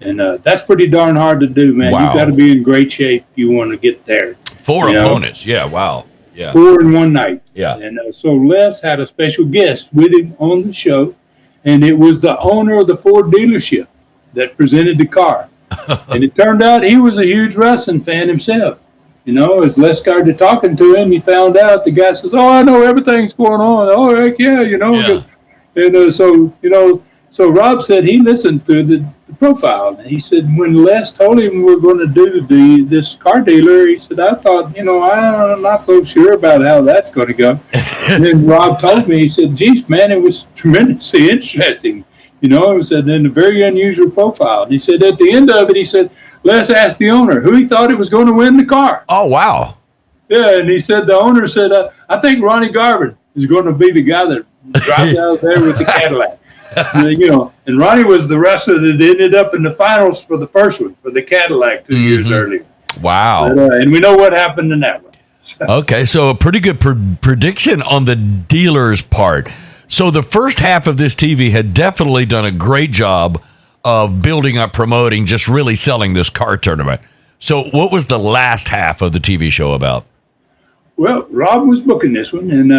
And that's pretty darn hard to do, man. Wow. You've got to be in great shape if you want to get there. 4 opponents. Yeah, wow. Yeah. 4 in one night. Yeah. And so Les had a special guest with him on the show, and it was the owner of the Ford dealership that presented the car. And it turned out he was a huge wrestling fan himself. You know, as Les started talking to him, he found out the guy says, "Oh, I know everything's going on. Oh, heck yeah, you know." Yeah. And so Rob said he listened to the profile. And he said when Les told him we're going to do this car dealer, he said, I thought, I'm not so sure about how that's going to go. And then Rob told me, he said, geez, man, it was tremendously interesting. It was a very unusual profile. And he said at the end of it, he said, Les asked the owner who he thought it was going to win the car. Oh, wow. Yeah, and he said, the owner said, I think Ronnie Garvin is going to be the guy that drives out there with the Cadillac. And Ronnie was the wrestler that ended up in the finals for the first one, for the Cadillac 2 years earlier. Wow. But, and we know what happened in that one. Okay, so a pretty good prediction on the dealer's part. So the first half of this TV had definitely done a great job of building up, promoting, just really selling this car tournament. So what was the last half of the TV show about? Well, Rob was booking this one, and,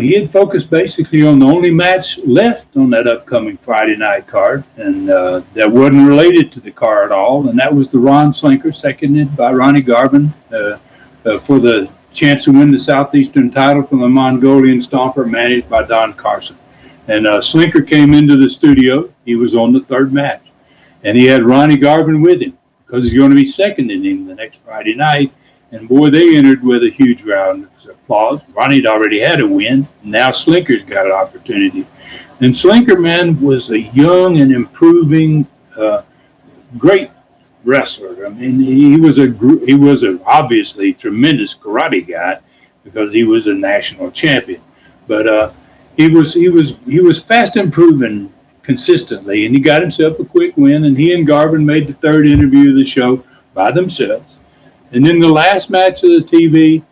he had focused basically on the only match left on that upcoming Friday night card, and that wasn't related to the car at all, and that was the Ron Slinker, seconded by Ronnie Garvin, for the chance to win the Southeastern title from the Mongolian Stomper, managed by Don Carson. And Slinker came into the studio. He was on the third match, and he had Ronnie Garvin with him because he's going to be seconding him the next Friday night. And, boy, they entered with a huge round of applause. Ronnie'd already had a win. Now Slinker's got an opportunity. And Slinker, man, was a young and improving, great wrestler. I mean, he was a obviously tremendous karate guy because he was a national champion. But he was fast improving consistently, and he got himself a quick win. And he and Garvin made the third interview of the show by themselves. And then the last match of the TV,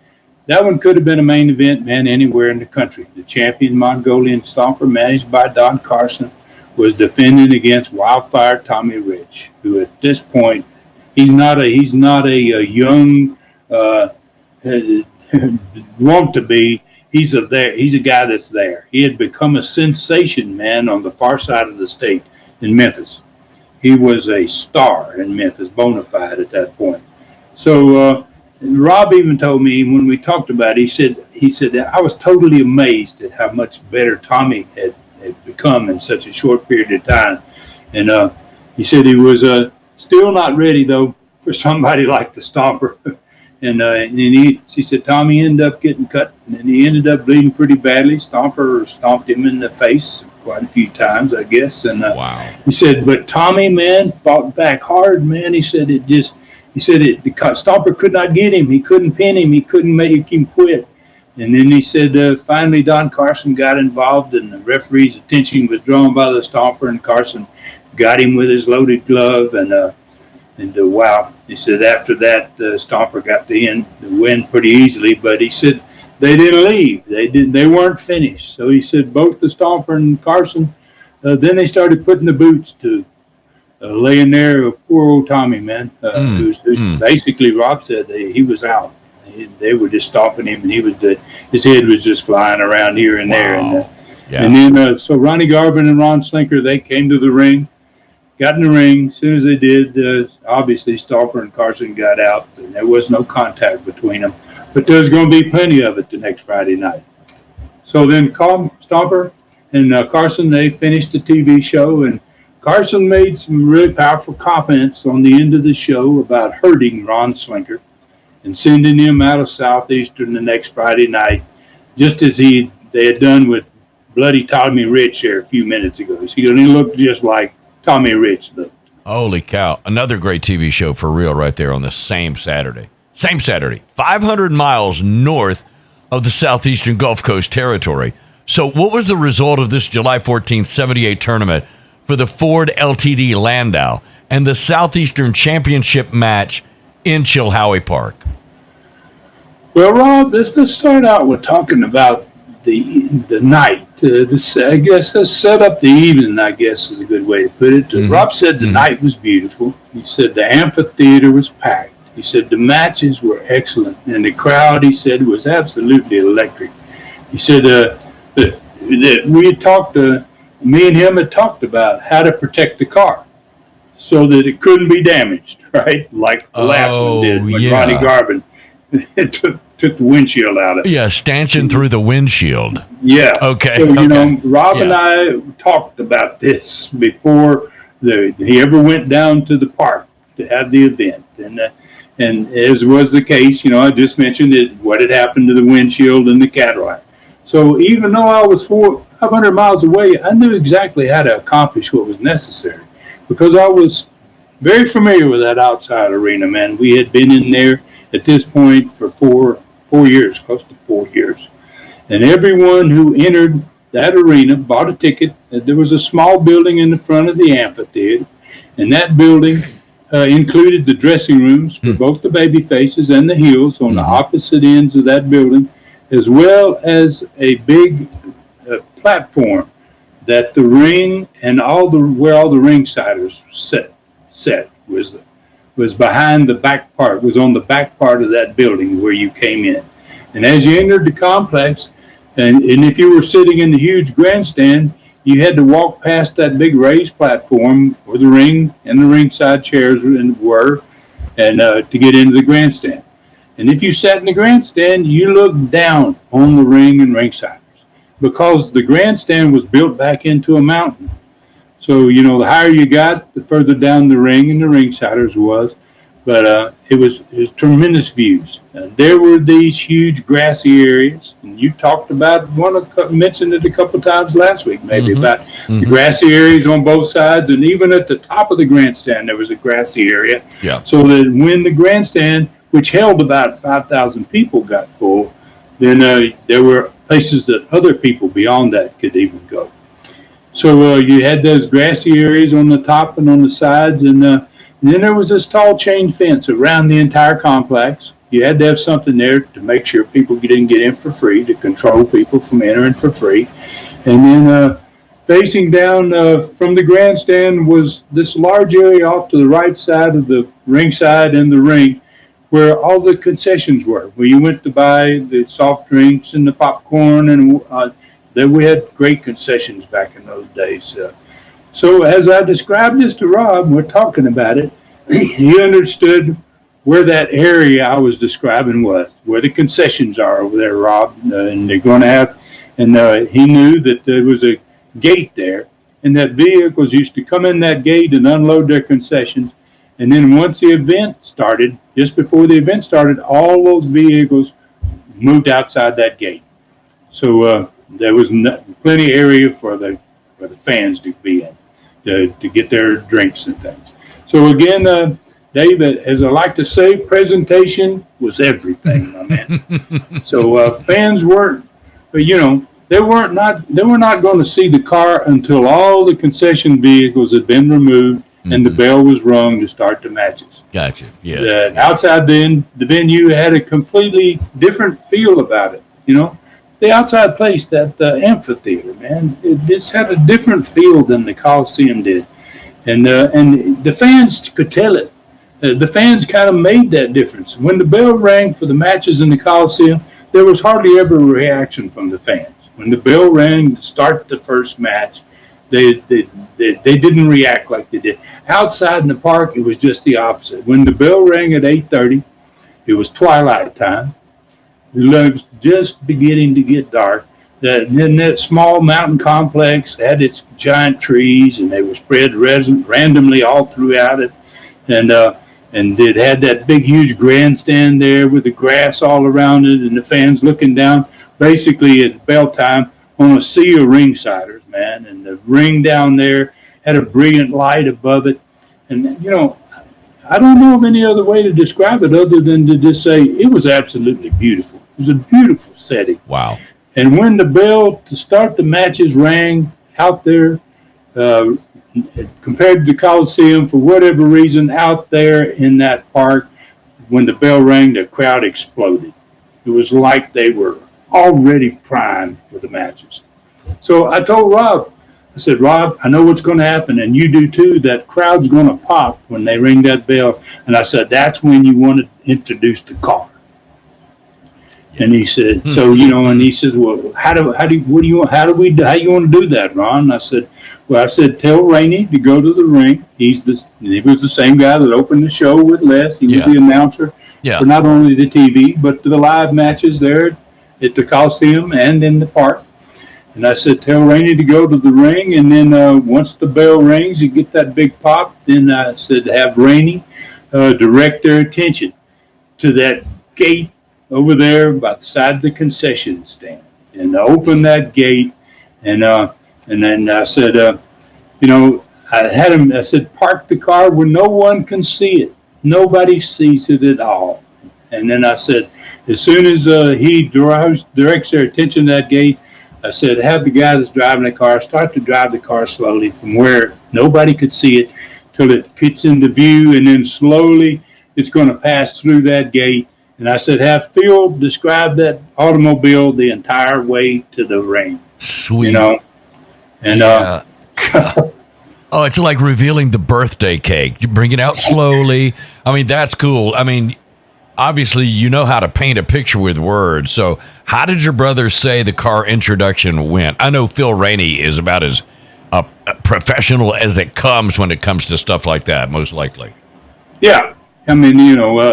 that one could have been a main event, man, anywhere in the country. The champion Mongolian Stomper, managed by Don Carson, was defending against Wildfire Tommy Rich, who at this point, he's not a young want to be. He's a guy that's there. He had become a sensation, man, on the far side of the state in Memphis. He was a star in Memphis, bona fide at that point. So Rob even told me when we talked about it, he said that I was totally amazed at how much better Tommy had become in such a short period of time. And he said he was still not ready, though, for somebody like the Stomper. And he said Tommy ended up getting cut, and he ended up bleeding pretty badly. Stomper stomped him in the face quite a few times, I guess. And wow. He said, but Tommy, man, fought back hard, man. He said the Stomper could not get him. He couldn't pin him. He couldn't make him quit. And then he said finally Don Carson got involved, and the referee's attention was drawn by the Stomper, and Carson got him with his loaded glove. And wow, he said after that, Stomper got the win pretty easily. But he said they didn't leave. They weren't finished. So he said both the Stomper and Carson, then they started putting the boots to laying there, poor old Tommy, man, who's basically, Rob said he was out. They were just stomping him, and his head was just flying around here and there. Wow. And then so Ronnie Garvin and Ron Slinker, they came to the ring, got in the ring. As soon as they did, obviously Stomper and Carson got out, and there was no contact between them. But there's going to be plenty of it the next Friday night. So then Stomper and Carson, they finished the TV show, and Carson made some really powerful comments on the end of the show about hurting Ron Slinker and sending him out of Southeastern the next Friday night, just as they had done with Bloody Tommy Rich there a few minutes ago. He looked just like Tommy Rich looked. Holy cow. Another great TV show for real right there on the same Saturday. 500 miles north of the Southeastern Gulf Coast territory. So what was the result of this July 14th, 78 tournament for the Ford Ltd. Landau and the Southeastern Championship match in Chilhowie Park? Well, Rob, let's start out with talking about the night. I guess set up the evening, I guess is a good way to put it. Rob said the night was beautiful. He said the amphitheater was packed. He said the matches were excellent, and the crowd, he said, was absolutely electric. He said that we had talked, me and him had talked about how to protect the car so that it couldn't be damaged, right? Like the last one did when Ronnie Garvin took the windshield out of it. Yeah, stanching through the windshield. Yeah. Okay. So, Rob and I talked about this before he ever went down to the park to have the event. And as was the case, I just mentioned what had happened to the windshield and the Cadillac. So even though I was 500 miles away, I knew exactly how to accomplish what was necessary because I was very familiar with that outside arena, man. We had been in there at this point for 4 years, close to 4 years. And everyone who entered that arena bought a ticket. There was a small building in the front of the amphitheater, and that building included the dressing rooms for both the baby faces and the heels on the opposite ends of that building, as well as a big platform that the ring and where all the ringsiders set was behind the back part, was on the back part of that building where you came in. And as you entered the complex, and if you were sitting in the huge grandstand, you had to walk past that big raised platform where the ring and the ringside chairs were, and to get into the grandstand. And if you sat in the grandstand, you looked down on the ring and ringsiders because the grandstand was built back into a mountain. So, the higher you got, the further down the ring and the ringsiders was. But it was tremendous views. There were these huge grassy areas, and you talked about mentioned it a couple times last week, maybe about the grassy areas on both sides, and even at the top of the grandstand there was a grassy area. Yeah. So that when the grandstand, which held about 5,000 people, got full, then there were places that other people beyond that could even go. So you had those grassy areas on the top and on the sides, and then there was this tall chain fence around the entire complex. You had to have something there to make sure people didn't get in for free, to control people from entering for free. And then facing down from the grandstand was this large area off to the right side of the ringside and the ring, where all the concessions were, where you went to buy the soft drinks and the popcorn, and then we had great concessions back in those days. So as I described this to Rob, we're talking about it, he understood where that area I was describing was, where the concessions are over there, Rob, and they're going to have, and he knew that there was a gate there, and that vehicles used to come in that gate and unload their concessions. And then once the event started, just before the event started, all those vehicles moved outside that gate. So there was plenty of area for the fans to be in, to get their drinks and things. So again, David, as I like to say, presentation was everything, my man. So fans weren't, but they were not going to see the car until all the concession vehicles had been removed and the bell was rung to start the matches. Gotcha. Yeah. Outside the venue had a completely different feel about it. The outside place, that amphitheater, man, it just had a different feel than the Coliseum did, and the fans could tell it. The fans kind of made that difference. When the bell rang for the matches in the Coliseum, there was hardly ever a reaction from the fans. When the bell rang to start the first match, they didn't react like they did. Outside in the park, it was just the opposite. When the bell rang at 8:30, it was twilight time. It was just beginning to get dark. Then that small mountain complex had its giant trees, and they were spread randomly all throughout it. And it had that big, huge grandstand there with the grass all around it, and the fans looking down, basically at bell time, on a sea of ringsiders, man. And the ring down there had a brilliant light above it. And, I don't know of any other way to describe it other than to just say it was absolutely beautiful. It was a beautiful setting. Wow. And when the bell to start the matches rang out there, compared to the Coliseum, for whatever reason, out there in that park, when the bell rang, the crowd exploded. It was like they were already primed for the matches. So I told Rob, I said, Rob, I know what's going to happen, and you do too. That crowd's going to pop when they ring that bell. And I said, that's when you want to introduce the car. And he said, so, and he said, well, how you want to do that, Ron? And I said, tell Rainey to go to the ring. He was the same guy that opened the show with Les. He was the announcer for not only the TV, but the live matches there at the Coliseum and in the park. And I said, tell Rainey to go to the ring, and then once the bell rings, you get that big pop. Then I said, have Rainey direct their attention to that gate over there by the side of the concession stand, and open that gate. And then I said, I said, park the car where no one can see it. Nobody sees it at all. And then I said, as soon as he directs their attention to that gate, I said, have the guy that's driving the car start to drive the car slowly from where nobody could see it till it gets into view, and then slowly it's going to pass through that gate. And I said, have Phil describe that automobile the entire way to the ring. Sweet. And oh, it's like revealing the birthday cake. You bring it out slowly. I mean, that's cool. I mean, obviously, you know how to paint a picture with words. So how did your brother say the car introduction went? I know Phil Rainey is about as professional as it comes when it comes to stuff like that, most likely. Yeah. I mean,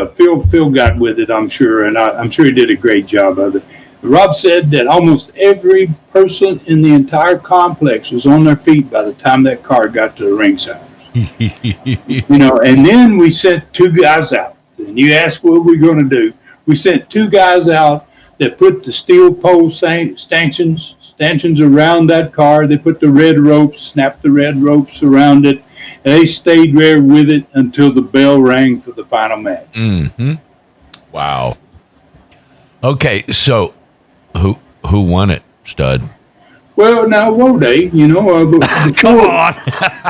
Phil got with it, I'm sure, and I'm sure he did a great job of it. Rob said that almost every person in the entire complex was on their feet by the time that car got to the ringside. And then we sent two guys out. And you asked what we're going to do. We sent two guys out that put the steel pole stanchions around that car. They put the red ropes, snapped the red ropes around it. And they stayed there with it until the bell rang for the final match. Mm-hmm. Wow. Okay, so who won it, Stud? Well, now, Wode, Come on.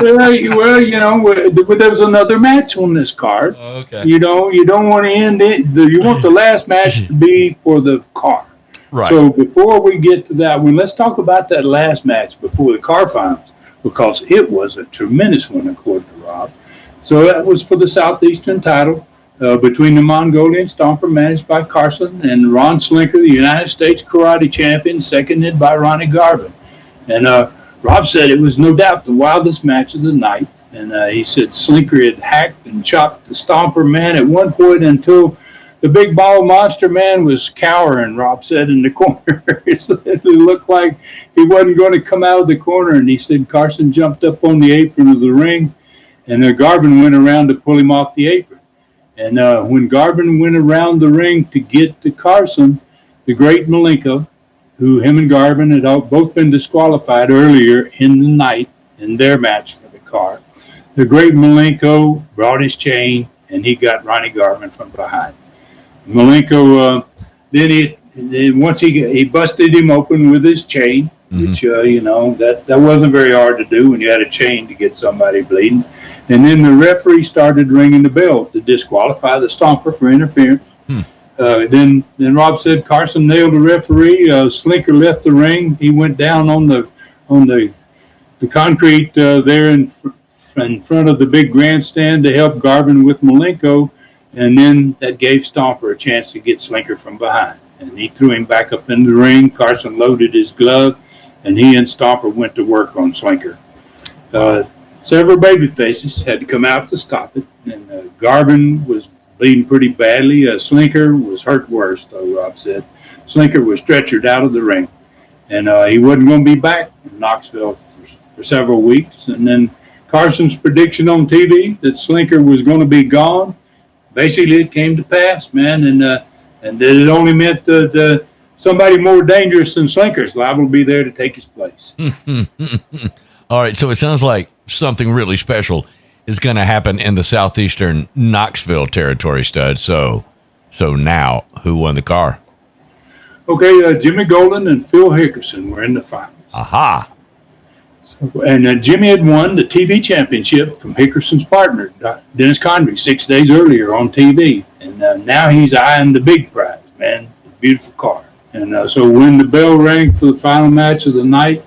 There was another match on this card. Okay. You don't want to end it. You want the last match to be for the car. Right. So before we get to that one, let's talk about that last match before the car finals, because it was a tremendous one, according to Rob. So that was for the Southeastern title between the Mongolian Stomper, managed by Carson, and Ron Slinker, the United States karate champion, seconded by Ronnie Garvin. And Rob said it was no doubt the wildest match of the night. And he said Slinker had hacked and chopped the Stomper man at one point until the big ball monster man was cowering, Rob said, in the corner. It looked like he wasn't going to come out of the corner. And he said Carson jumped up on the apron of the ring, and Garvin went around to pull him off the apron. And when Garvin went around the ring to get to Carson, the great Malenko, who him and Garvin had both been disqualified earlier in the night in their match for the car, the great Malenko brought his chain, and he got Ronnie Garvin from behind. Malenko, once he busted him open with his chain, which, that wasn't very hard to do when you had a chain to get somebody bleeding. And then the referee started ringing the bell to disqualify the Stomper for interference. Then Rob said Carson nailed the referee. Slinker left the ring. He went down on the concrete there in front of the big grandstand to help Garvin with Malenko. And then that gave Stomper a chance to get Slinker from behind. And he threw him back up in the ring. Carson loaded his glove, and he and Stomper went to work on Slinker. Several baby faces had to come out to stop it, and Garvin was bleeding pretty badly. Slinker was hurt worse, though, Rob said. Slinker was stretchered out of the ring, and he wasn't going to be back in Knoxville for several weeks. And then Carson's prediction on TV that Slinker was going to be gone, basically it came to pass, man, and that it only meant that somebody more dangerous than Slinker is liable to be there to take his place. All right, so it sounds like something really special is going to happen in the southeastern Knoxville territory, Stud. So now, who won the car? Okay, Jimmy Golden and Phil Hickerson were in the finals. Aha. And Jimmy had won the TV championship from Hickerson's partner, Dennis Condrey, 6 days earlier on TV. And now he's eyeing the big prize, man, the beautiful car. And so when the bell rang for the final match of the night,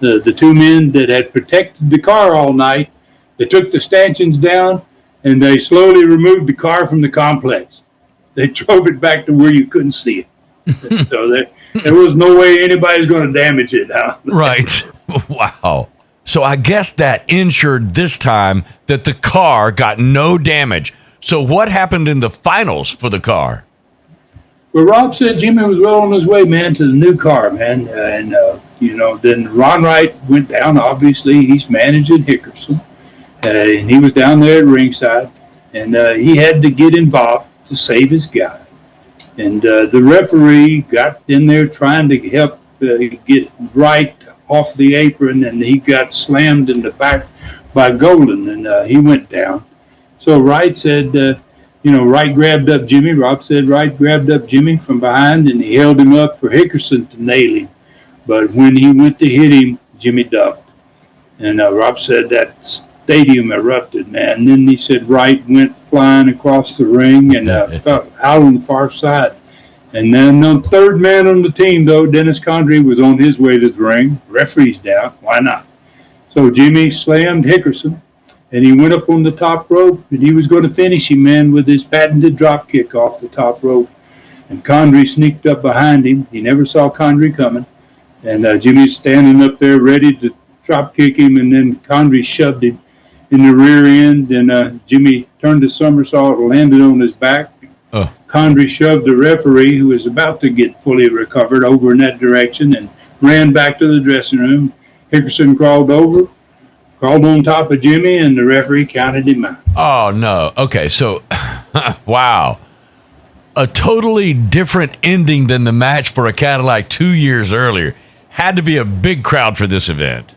the two men that had protected the car all night, they took the stanchions down and they slowly removed the car from the complex. They drove it back to where you couldn't see it. So there was no way anybody's going to damage it. Huh? Right. Wow. So I guess that ensured this time that the car got no damage. So what happened in the finals for the car? Well, Rob said Jimmy was well on his way, man, to the new car, man. Then Ron Wright went down. Obviously, he's managing Hickerson. And he was down there at ringside. And he had to get involved to save his guy. And the referee got in there trying to help get Wright off the apron. And he got slammed in the back by Golden. And he went down. So Wright said... Wright grabbed up Jimmy. Rob said Wright grabbed up Jimmy from behind and he held him up for Hickerson to nail him. But when he went to hit him, Jimmy ducked. And Rob said that stadium erupted, man. And then he said Wright went flying across the ring and fell out on the far side. And then the third man on the team, though, Dennis Condrey, was on his way to the ring. Referee's down. Why not? So Jimmy slammed Hickerson. And he went up on the top rope, and he was going to finish him, man, with his patented drop kick off the top rope. And Condrey sneaked up behind him. He never saw Condrey coming. And Jimmy's standing up there ready to drop kick him, and then Condrey shoved him in the rear end. And Jimmy turned a somersault and landed on his back. Condrey shoved the referee, who was about to get fully recovered, over in that direction and ran back to the dressing room. Hickerson crawled on top of Jimmy, and the referee counted him out. Oh, no. Okay, so, wow. A totally different ending than the match for a Cadillac 2 years earlier. Had to be a big crowd for this event.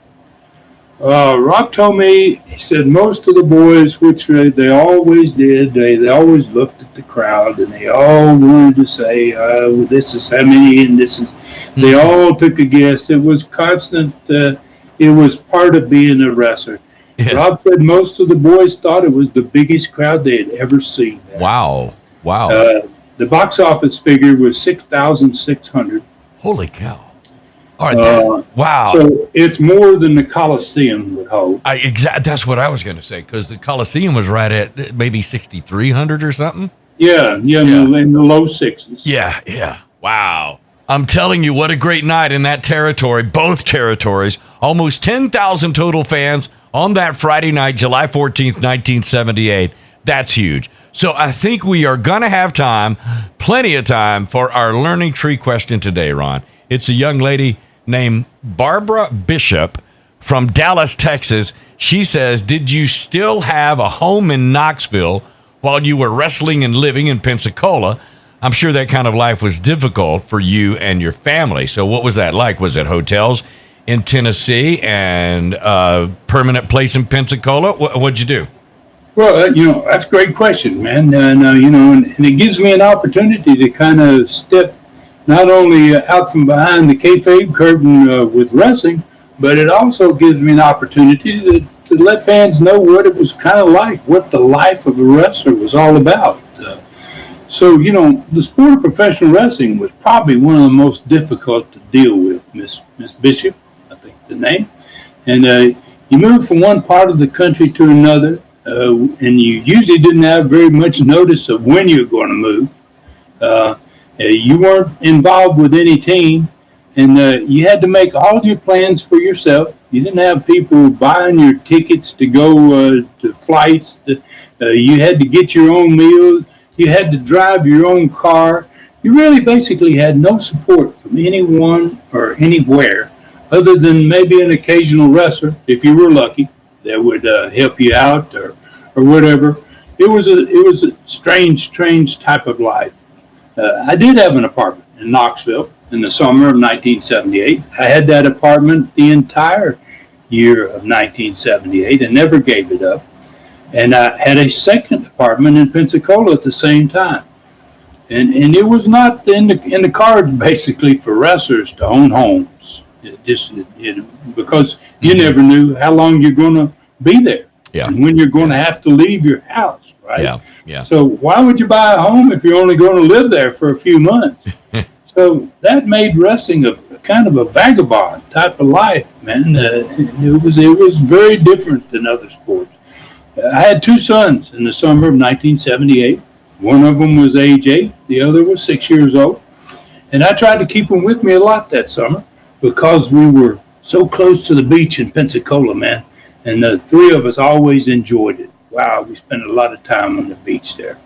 Rob told me, he said most of the boys, which they always did, they always looked at the crowd, and they all wanted to say, this is how many, and this is... They all took a guess. It was constant... It was part of being a wrestler. Yeah. Rob said most of the boys thought it was the biggest crowd they had ever seen. Wow. The box office figure was 6,600. Holy cow. All right. Wow. So it's more than the Coliseum would hold. That's what I was going to say, because the Coliseum was right at maybe 6,300 or something. Yeah. In the low sixes. Yeah. Wow. I'm telling you, what a great night in that territory, both territories. Almost 10,000 total fans on that Friday night, July 14th, 1978. That's huge. So I think we are going to have time, plenty of time, for our Learning Tree question today, Ron. It's a young lady named Barbara Bishop from Dallas, Texas. She says, did you still have a home in Knoxville while you were wrestling and living in Pensacola? I'm sure that kind of life was difficult for you and your family. So what was that like? Was it hotels in Tennessee and a permanent place in Pensacola? What'd you do? Well, that's a great question, man. And it gives me an opportunity to kind of step not only out from behind the kayfabe curtain with wrestling, but it also gives me an opportunity to let fans know what it was kind of like, what the life of a wrestler was all about. So, the sport of professional wrestling was probably one of the most difficult to deal with, Miss Bishop, I think the name. And you move from one part of the country to another, and you usually didn't have very much notice of when you're going to move. You weren't involved with any team, and you had to make all your plans for yourself. You didn't have people buying your tickets to go to flights. You had to get your own meals. You had to drive your own car. You really basically had no support from anyone or anywhere other than maybe an occasional wrestler, if you were lucky, that would help you out or whatever. It was a strange type of life. I did have an apartment in Knoxville in the summer of 1978. I had that apartment the entire year of 1978 and never gave it up. And I had a second apartment in Pensacola at the same time. And it was not in the cards, basically, for wrestlers to own homes. Because you never knew how long you're going to be there. Yeah. And when you're going to have to leave your house, right? Yeah. So why would you buy a home if you're only going to live there for a few months? So that made wrestling a kind of a vagabond type of life, man. It was very different than other sports. I had two sons in the summer of 1978. One of them was age 8, the other was 6 years old. And I tried to keep them with me a lot that summer because we were so close to the beach in Pensacola, man. And the three of us always enjoyed it. Wow, we spent a lot of time on the beach there.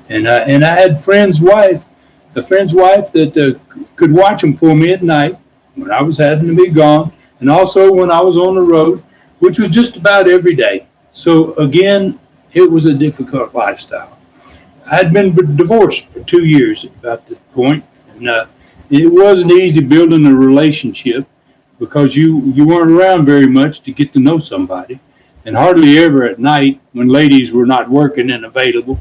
And I had a friend's wife that could watch them for me at night when I was having to be gone, and also when I was on the road, which was just about every day. So again, it was a difficult lifestyle. I had been divorced for 2 years at about this point, and it wasn't easy building a relationship because you weren't around very much to get to know somebody, and hardly ever at night when ladies were not working and available.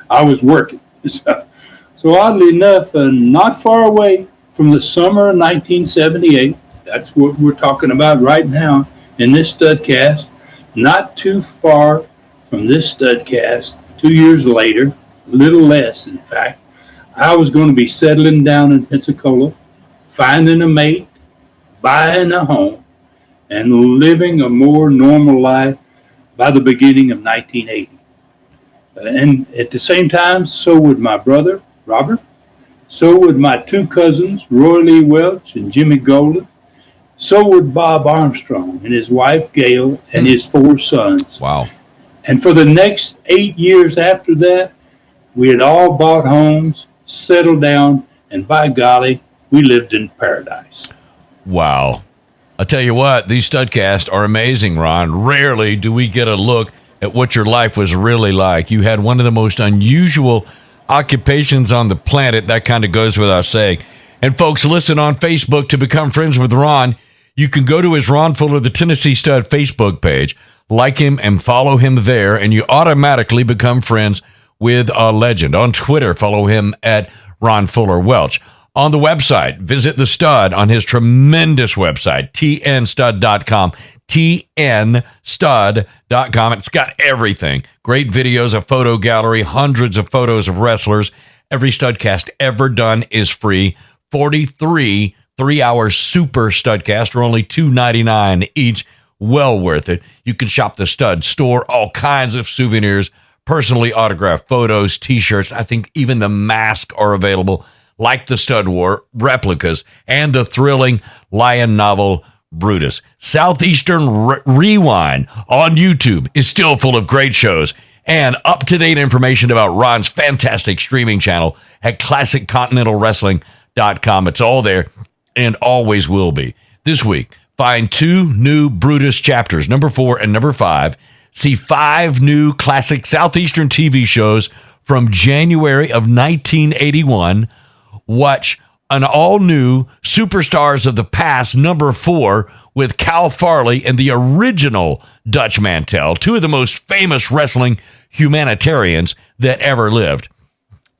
I was working. So oddly enough, not far away from the summer of 1978, that's what we're talking about right now in this Studcast, not too far from this Studcast, 2 years later, a little less in fact, I was going to be settling down in Pensacola, finding a mate, buying a home, and living a more normal life by the beginning of 1980. And at the same time, so would my brother, Robert. So would my two cousins, Roy Lee Welch and Jimmy Golden. So would Bob Armstrong and his wife, Gail, and his 4 sons. Wow. And for the next 8 years after that, we had all bought homes, settled down, and by golly, we lived in paradise. Wow. I'll tell you what, these Studcasts are amazing, Ron. Rarely do we get a look at what your life was really like. You had one of the most unusual occupations on the planet. That kind of goes without saying. And folks, listen on Facebook to become friends with Ron. You can go to his Ron Fuller, the Tennessee Stud Facebook page, like him and follow him there, and you automatically become friends with a legend. On Twitter, follow him at Ron Fuller Welch. On the website, visit the Stud on his tremendous website, tnstud.com, tnstud.com. It's got everything. Great videos, a photo gallery, hundreds of photos of wrestlers. Every Studcast ever done is free. 43 3-hour super Studcast are only $2.99 each. Well worth it. You can shop the Stud store, all kinds of souvenirs, personally autographed photos, T-shirts. I think even the masks are available, like the Stud War replicas and the thrilling Lion novel Brutus. Southeastern Rewind on YouTube is still full of great shows and up-to-date information about Ron's fantastic streaming channel at ClassicContinentalWrestling.com. It's all there and always will be. This week, find 2 new Brutus chapters, number 4 and number 5. See 5 new classic Southeastern TV shows from January of 1981. Watch an all-new Superstars of the Past, number 4, with Cal Farley and the original Dutch Mantel, 2 of the most famous wrestling humanitarians that ever lived.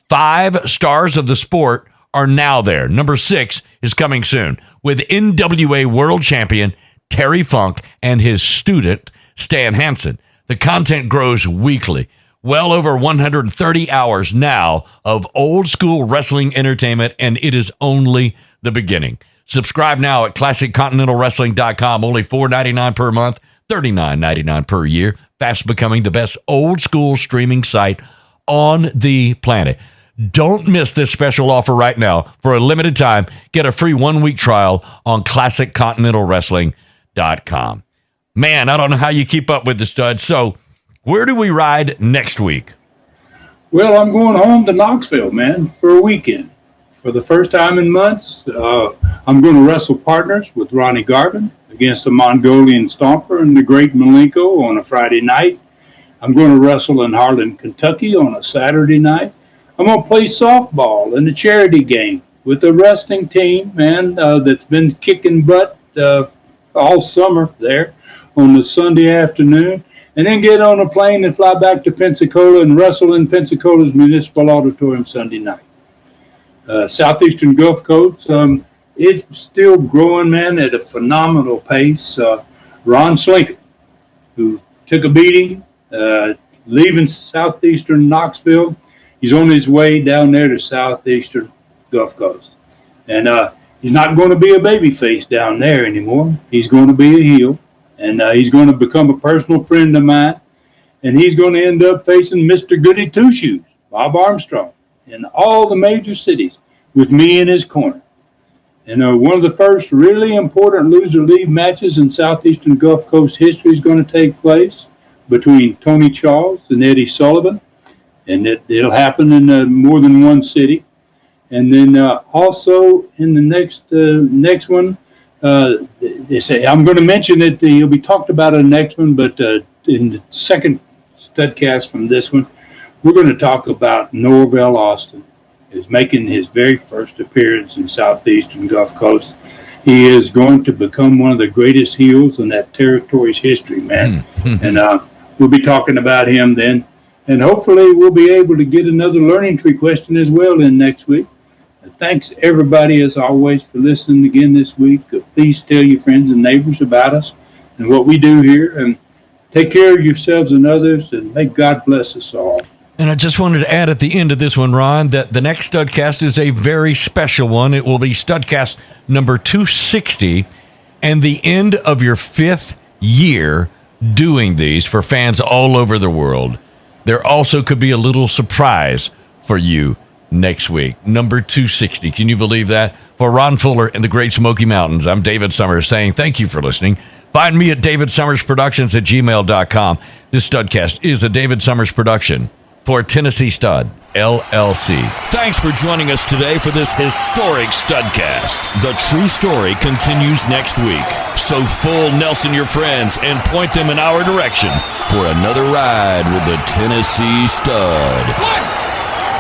5 stars of the sport are now there. Number 6 is coming soon with NWA World Champion Terry Funk and his student Stan Hansen. The content grows weekly. Well over 130 hours now of old school wrestling entertainment, and it is only the beginning. Subscribe now at ClassicContinentalWrestling.com. Only $4.99 per month, $39.99 per year. Fast becoming the best old school streaming site on the planet. Don't miss this special offer right now. For a limited time, get a free 1-week trial on ClassicContinentalWrestling.com. Man, I don't know how you keep up with the Stud. So, where do we ride next week? Well, I'm going home to Knoxville, man, for a weekend. For the first time in months, I'm going to wrestle partners with Ronnie Garvin against the Mongolian Stomper and the great Malenko on a Friday night. I'm going to wrestle in Harlan, Kentucky on a Saturday night. I'm going to play softball in a charity game with the wrestling team, man, that's been kicking butt all summer there on the Sunday afternoon, and then get on a plane and fly back to Pensacola and wrestle in Pensacola's Municipal Auditorium Sunday night. Southeastern Gulf Coast, it's still growing, man, at a phenomenal pace. Ron Slinker, who took a beating, leaving Southeastern Knoxville, he's on his way down there to Southeastern Gulf Coast. And he's not going to be a baby face down there anymore. He's going to be a heel, and he's going to become a personal friend of mine. And he's going to end up facing Mr. Goody Two-Shoes, Bob Armstrong, in all the major cities with me in his corner. And one of the first really important loser-leave matches in Southeastern Gulf Coast history is going to take place between Tony Charles and Eddie Sullivan. And it'll happen in more than one city. And then also in the next one, they say, I'm going to mention it. He'll be talked about in the next one, but in the second Studcast from this one, we're going to talk about Norvell Austin. Is making his very first appearance in Southeastern Gulf Coast. He is going to become one of the greatest heels in that territory's history, man. And we'll be talking about him then. And hopefully we'll be able to get another learning tree question as well in next week. Thanks, everybody, as always, for listening again this week. Please tell your friends and neighbors about us and what we do here. And take care of yourselves and others, and may God bless us all. And I just wanted to add at the end of this one, Ron, that the next Studcast is a very special one. It will be Studcast number 260, and the end of your 5th year doing these for fans all over the world. There also could be a little surprise for you next week. Number 260. Can you believe that? For Ron Fuller in the Great Smoky Mountains, I'm David Summers saying thank you for listening. Find me at davidsummersproductions@gmail.com. This Studcast is a David Summers production for Tennessee Stud, LLC. Thanks for joining us today for this historic Studcast. The true story continues next week. So full Nelson your friends and point them in our direction for another ride with the Tennessee Stud. 1,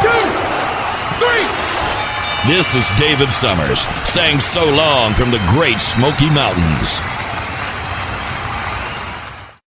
2, 3. This is David Summers saying so long from the Great Smoky Mountains.